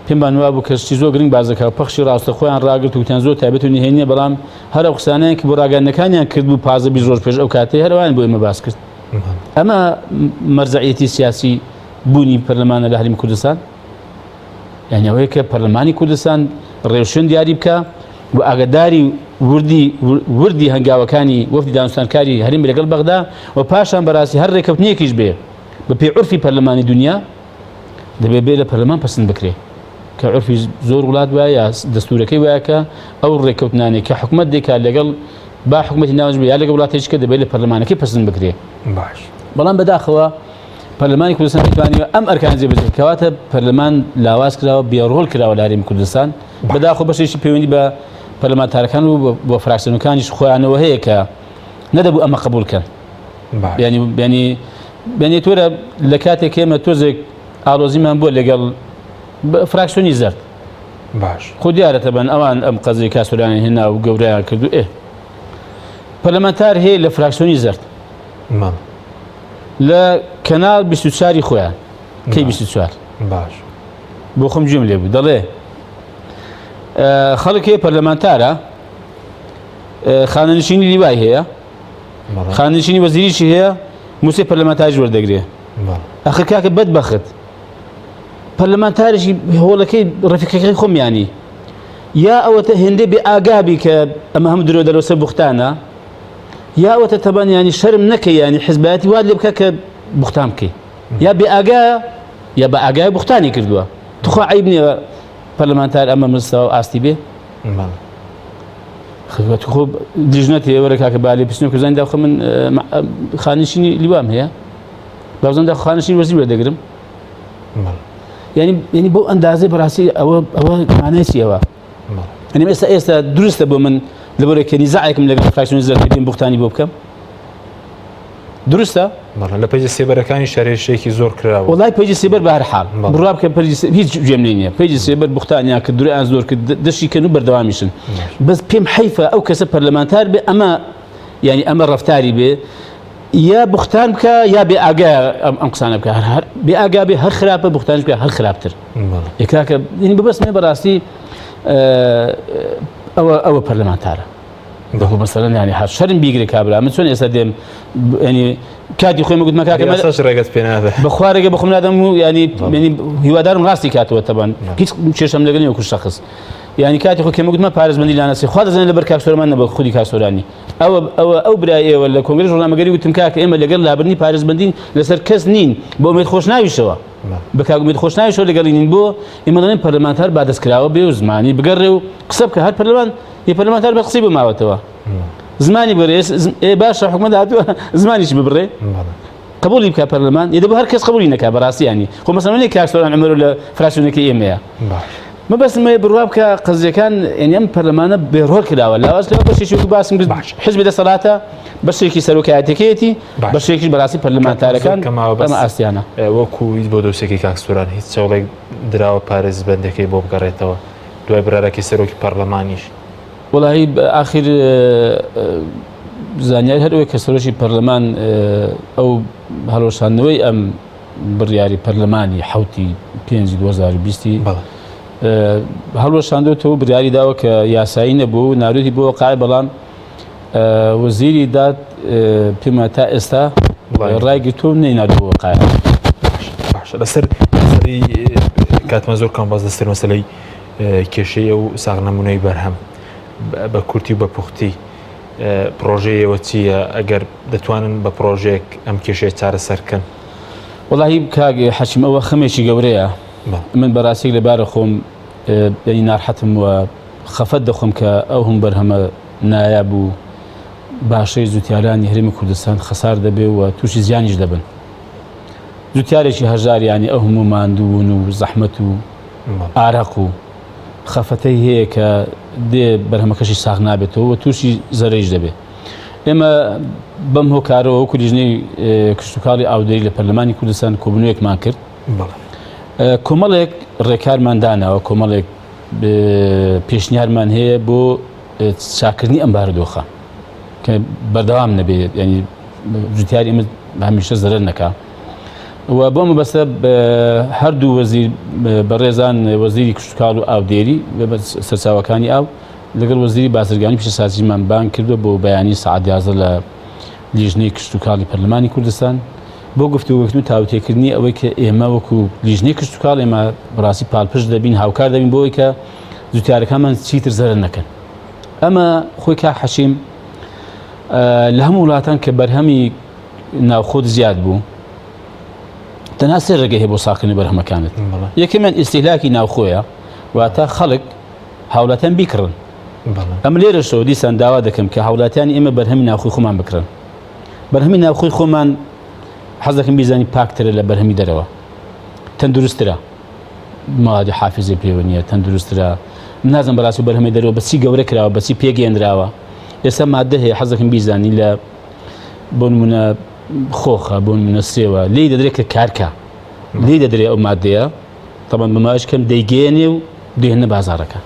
پێمان وا بوو کە شتی زۆر گرنگ بازەکە پەخشی ڕاستە خۆیان ڕاگرت وتیان زۆر تایبەت و نهێنیە بەڵام هەر ئەو قسانەیە کە بۆ ڕاگەاندنەکانیان کرد بوو پازە بی زۆر پێش ئەو کاتەی هەروان بۆ ئێمە باس کرد ئەمە مەرجعیەتی سیاسی بوونی پەرلەمانە لە هەرێمی کوردستان یعنی ئەوەیە کە پەرلەمانی کوردستان ڕێوشێن دیاری بکە و ئاگاداری وردی هەنگاوەکانی وەفدی دانوستانکاری هەرێمی لەگەڵ بەغدا و پاشان بەڕاستی هەر ڕێکەوتنیەکیش بێ بە پێی عورفی پەرلەمانی دنیا دەبێت بێ لە پەرلەمان پەسەند بکرێ کە عرفی زۆر وڵات وایە دەستورەکەی وایە کە ئەو ڕێکەوتنانێک کە حکومەت دێکات لەگەڵ با حکومەتی ناوەش بێ یا لەگەڵ وڵاتێکیکە دەبێت لە پەرلەمانەکەی پەسەند بکرێ باش بەڵام بەداخەوە پەرلەمانی کوردستان دەتوانێت ئەم ئەرکان جێبەجێ کەواتە پەرلەمان لاواز کراوە بێڕۆڵ کراوە لە هەرێمی کوردستان بەداخەوە بەشێکی پەیوەندی بە پەرلەمانتارەکان و بۆ فراکسیۆنەکانیش خۆیانەوە هەیە کە نەدەبوو ئەمە قبولکەن ینی تۆرە لە کاتێک ئێمە تۆزێک ئاڵۆزیمان بۆ لەگەڵ فراکسیۆنی زەرد باش خۆ دیارەتە بەن ئەوان ئەم قەزی کاسۆرانی هێنا و گەورەیان کردو پەرلەمانتار هەیە لە فراکسیۆنی زەرد لە کەناڵ 24 خۆیان کەی 24 باش بۆ خۆم گوێم لێ بوو دەڵێ خەڵک هەیە پەرلەمانتارە خانەنشینی لیوای هەیە خانەنشینی وەزیریشی هەیە موسێ پەرلەمانتاریش وەردەگرێ ئەخر کاکە بەدبەخت پەرلەمانتاریشی هۆڵەکەی ڕەفیقەکەی خۆمیانی یا ئەوەتە هێندەی بێ ئاگابی کە ئەمە هەم درۆ دەرەوە سەر بوختانە یا ئەوەتە تەبان ینی شەرم نەکەی ینی حیزبایەتی واد لێ بکە کە بوختان بکەی یا بێ ئاگایە یا بە ئاگای بوختانی کردووە توخوا عیب نییە پەرلەمانتار ئەمە مستەوە ئاستی بێ خۆ دیژنەتی ئێوەرە کاکە بالێ پستنەوە کوردستانی داخە من خانشینی لیوام هەیە بازم دا خانشینی وەزیر وەردەگرم ینی بۆ ئەندازەی بەڕاستی ئەوە مانای چیەوە ئەنی ئێستا دروستە بۆ من لەبەرەوەی کە نیزاعێکم لەگەڵ فراکسیۆنی زەرد بێن بوختانی بۆ بکەم دروستە لە پێیجە سێبەرەکانی شارێشەیەکی زۆر کراوە وڵای پێیجە سێبەر بە هەر حاڵ بڕوا بکە هیچ گوێم لێ نییە پێیجە سێبەر بوختانیان کە دوورەیان زۆر کرد دەشیکەن و بەردەوامیشن بەس پێم حەیفە ئەو کەسە پەرلەمانتار بێ ئەمە ینی ئەمە ڕەفتاری بێ یا بوختان بکە یا بێ ئاگای ئەم قسانە بکە بێ ئاگا بێ هەر خراپە بوختانش بکە هەر خراپتر یکاکە ینی ببەستمێ بەڕاستی ئەوە پەرلەمانتارە دەخۆ مەسەلەن ینی هەر شەرم بیگرێ کابرا من چۆن ئێستا دێم ینی کاتی خۆی مەگوتمە کاکە ڕێگەت پێ نادە بەخوا ڕێگە بە خۆم نادەم و ینی هیوادارم ڕاستی کاتەوە تەبان هیچ کێشەم لەگەڵ نییە وەکو شەخص ینی کاتی خۆ کێ مەگوتمە پارێزبەندی لانەسی خوا دەزانێت لەبەر کاکسۆرەمان نەبە خودی کاکسۆرانی ئەو برای ئێوە لە کۆنگرێس ڕۆژنامەگەری وتم کاکە ئێمە لەگەڵ لابردنی پارێزبەندین لەسەر کەس نین بۆ ئومێد خۆشناویشەوە بە کاک ئومێد خۆشناویشەوە لەگەڵی نین بۆ ئێمە دەڵێن پەرلەمانتار بادەستکراوە بێ و زمانی بگەڕێ و قسە بکە هەر پەرلەمانتار بە قسەی بماوەتەوە زمانی بگەڕێ باشە حکومەت هاتووە زمانیش ببڕێ قبولی بکە پەرلەمان یدەبوو هەر کەس قبولی نەکا بەڕاستی ینی خۆ مەسەڵەن کاکسۆران عومەر لە فراکسیۆنەکەی ئێمەیە مەبەستمە بڕوا بکە قەزیەکان ینی ئەم پەرلەمانە بێڕۆڵ کراوە لاواز لەوە بەشێکی باسم کرد حیزبی دەسەڵاتە بەشێکی سەرۆکایەتەکەیەتی بەشێکی بەڕاستی پەرلەمانتارەکان ئەمە ئاستیانە وەکو بۆ دۆسێکی کاکسۆران هیچ چاوڵێک دراوە پارێزبەندەکەی بۆ بگەڕێتەوە دوای برارەکی سەرۆکی پەرلەمانیش وڵی ئاخر زانیاری هەروەک کە سەرۆکی پەرلەمان ئەو هەڵۆشاندنەوەی ئەم بڕیاری پەرلەمانی حوتی 5/2020 هەڵۆشاندوێتەوە بریاری داوە کە یاسایی نەبوو و ناروتی بۆ قای بەڵام وەزیری داد پێمە تا ئێستا ڕایگرتۆ نەینادەوە قای لەسەر کاتمە زۆر کام باز لەسەر مەسەلەی کێشەیە و ساغنەمونەی بەرهەم بە کورتی و بە پوختی پرۆژەیەوە چییە ئەگەر دەتوانن بە پرۆژێک ئەم کێشەیە چارەسەرکەن وەڵی کاگە حەچیم ئەوە خەمێکی گەورەیە من بەڕاستی لەبارە خۆم ینی ناڕحەتم وە خەفەت دەخۆم کە ئەو هەم بەرهەمە نایاب و باشەی زوتیارانی هەرێمی کوردستان خەسار دەبێ و تووشی زیانیش دەبن زوتیارێکی هەژاریانی ئەو هەموو ماندوون و زەحمەت و ئارەق و خەفەتەی هەیە کە دێ بەرهەمەکەشی ساغ نابێتەوە و تووشی زەرەیش دەبێت ئێمە بەم هۆکارەوە وەکو لیژنەی کشتتوکاڵی ئاودەری لە پەرلەمانی کوردستان کۆبوونەوەیەکمان کرد کۆمەڵێک ڕێکارمان داناوە کۆمەڵێک پێشنیارمان هەیە بۆ چاکردنی ئەم بارودۆخە کە بەردەوام نەبێت ینی جوتیاری ئێمە هەمیشە زەرەر نەکا و بۆ مەبەستە هەردوو وەزیر بەڕێزان وەزیری کشتتوکاڵ و ئاودێری سەرچاوەکانی ئاو لەگەڵ وەزیری بازرگانی پیشەسازیمان بان کردووە بۆ بەیانی سەعات 11 لە لیژنەی کشتتوکاڵی پەرلەمانی کوردستان بۆ گفتوگوکردن و تاوتێکردنی ئەوەی کە ئێمە وەکو لیژنەی کشتتوکاڵ ئێمە بەڕاستی پاڵپشت دەبین هاوکار دەبین بۆی کە زوتیارەکانمان چیتر زەرەر نەکەن ئەمە خۆی کا حەشیم لە هەموو وڵاتان کە بەرهەمی ناوخۆت زیاد بوو تەنها سێ ڕێگە هەیە بۆ ساختنی بەرهەمەکانت. یەکەمیان ئیستیهلاکی ناوخۆیە، واتە خەڵک هاوڵاتیان بیکڕن. ئەم لێرەشەوە دیسان داوا دەکەم کە هاوڵاتیانی ئێمە بەرهەمی ناوخۆی خۆمان بکڕن. بەرهەمی ناوخۆی خۆمان حەز دەکەم بیزانی پاکترە لە بەرهەمی دەرەوە، تەندروسترە، مادی حافزی پێوە نییە، تەندروسترە. نازم بەڕاستی بەرهەمی دەرەوە بەچی گەورە کراوە، بەچی پێگەێنراوە. ئێستا مادە هەیە حەز دەکەم بیزانی لە بۆ نمونە خۆخە، بۆ نمونە سێوە لێی دەدرێت کە کارکە، لێی دەدرێت ئەو مادەیە تەبەن بەماش کەم دەیگەێنێ و دێنە بازارەکە.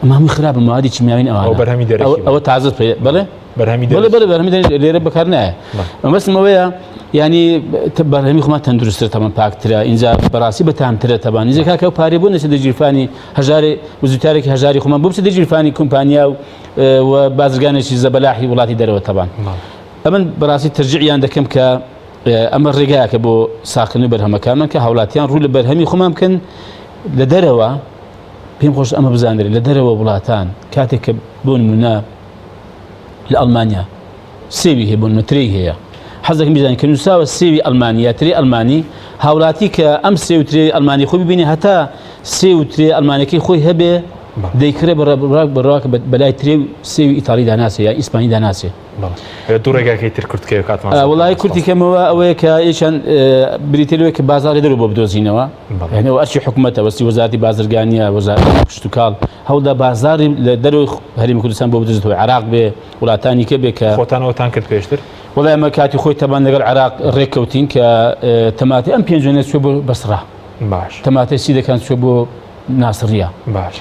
ئەمە هەمووی خراپە، موادی چیمیاوین ئەوە تازت پێ بڵێ بەرهەمی لێرە بەکار نایە. مەبەستمەوەیە ینی بەرهەمی خۆمان تەندروستترە، تەمەن پاکترە، اینجا بەڕاستی بەتامترە تەبان اینجا کاکە و پارێ بۆ نەچێت دەجیرفانی هەژاری وزوتارێکی هەژاری خۆمان بۆ بچێت دەجیرفانی کۆمپانیا و بازرگانێکی زەبەلاحی وڵاتی دەرەوە تەبان. ئەمن بەڕاستی ترجیعیان دەکەم کە ئەمە ڕێگایەکە بۆ ساختنی بەرهەمەکانمان کە هاوڵاتیان ڕوو لە بەرهەمی خۆمان بکەن لە دەرەوە. پێم خۆش ئەمە بزانێت لە دەرەوە وڵاتان کاتێک کە بۆ نمونە لە ئەڵمانیا سێوی هەیە، بۆ نمونە ترێی هەیە، حەز دەکەم بیزانین کە نووساوە سێوی ئەڵمانی یا ترێی ئەڵمانی، هاوڵاتی کە ئەم سێ و ترێی ئەڵمانی خۆی ببینێ هەتا سێ و ترێی ئەڵمانەکەی خۆی هەبێ دەیکرێ بەڕاک بەلای ترێ و سێوی ئیتاڵی داناسێ یا ئیسپانی داناسێ. دوو ڕێگاکەی تر کورتکەوە کاتمان وڵای کورتی کەمەوە ئەوەیە کە یەکیان بریتێلەوەی کە بازاری دەرەوە بۆ بدۆزینەوە، هێنەوە ئەرچی حکوومەتە وەستی وەزارەتی بازرگانیە، وەزارەتی کشتتوکاڵ هەوڵدا بازاری لە دەرەوەی هەرێمی کوردستان بۆ بدۆزێتەوە، عێراق بێ، وڵاتانی کە بێ کە خۆتانەوەتان کرد پێشتر. وڵای ئەمە کاتی خۆی تەبان لەگەڵ عێراق ڕێککەوتین کە تەماتی ئەم پێنجۆنێت چوە بۆ بەسڕا، باش تەماتی سی دەکەن چوە بۆ ناسریە. باش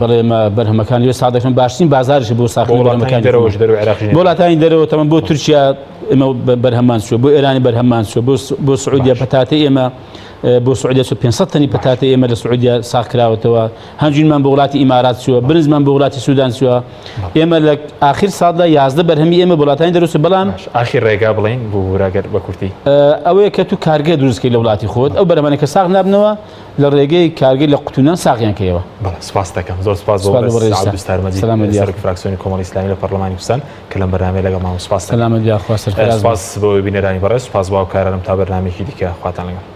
بەڵێ بەرهەمەکان لێ سادەکەن باشترین بازارش بۆ ساختنی بەرهەمەکانی دەرەوەش دەرەوە عێراقی بۆ وڵاتانی دەرەوە تەمەن بۆ تورکیا ئێمە بەرهەمان چوە، بۆ ئێرانی بەرهەمان چوە، بۆ سعودیا پەتاتی ئێمە بۆ سعودیا 500 تەنی پەتاتی ئێمە لە سعودیا ساخ کراوەتەوە، هەنجینمان بۆ وڵاتی ئیمارات چوە، برنجمان بۆ وڵاتی سوودان چوە. ئێمە لە ئاخر ساڵدا 11 بەرهەمی ئێمە بۆ وڵاتانی دەرەوە. بەڵام ئاخر ڕێگا بڵین بۆ وراگەر بە کورتی ئەوەیە کە تو کارگە دروستکەی لە وڵاتی خۆت، ئەو بەرهەمانە کە ساغ نابنەوە لە ڕێگەی کارگەی لە قوتونان ساغیان کەیەوە. سپاس دەکەم، زۆر سپاس بۆ عەبدولستار مەجید سەرۆکی فراکسیۆنی کۆمەڵی ئیسلامی لە پەرلەمانی کوردستان کە لەم بەرنامەیە لەگەڵمان سپاس دەکەم. سپاس بۆ بینەرانی بەڕێز، سپاس بۆ هاوکارانم تا بەرنامەیەکی دیکە خواتان لەگەڵ.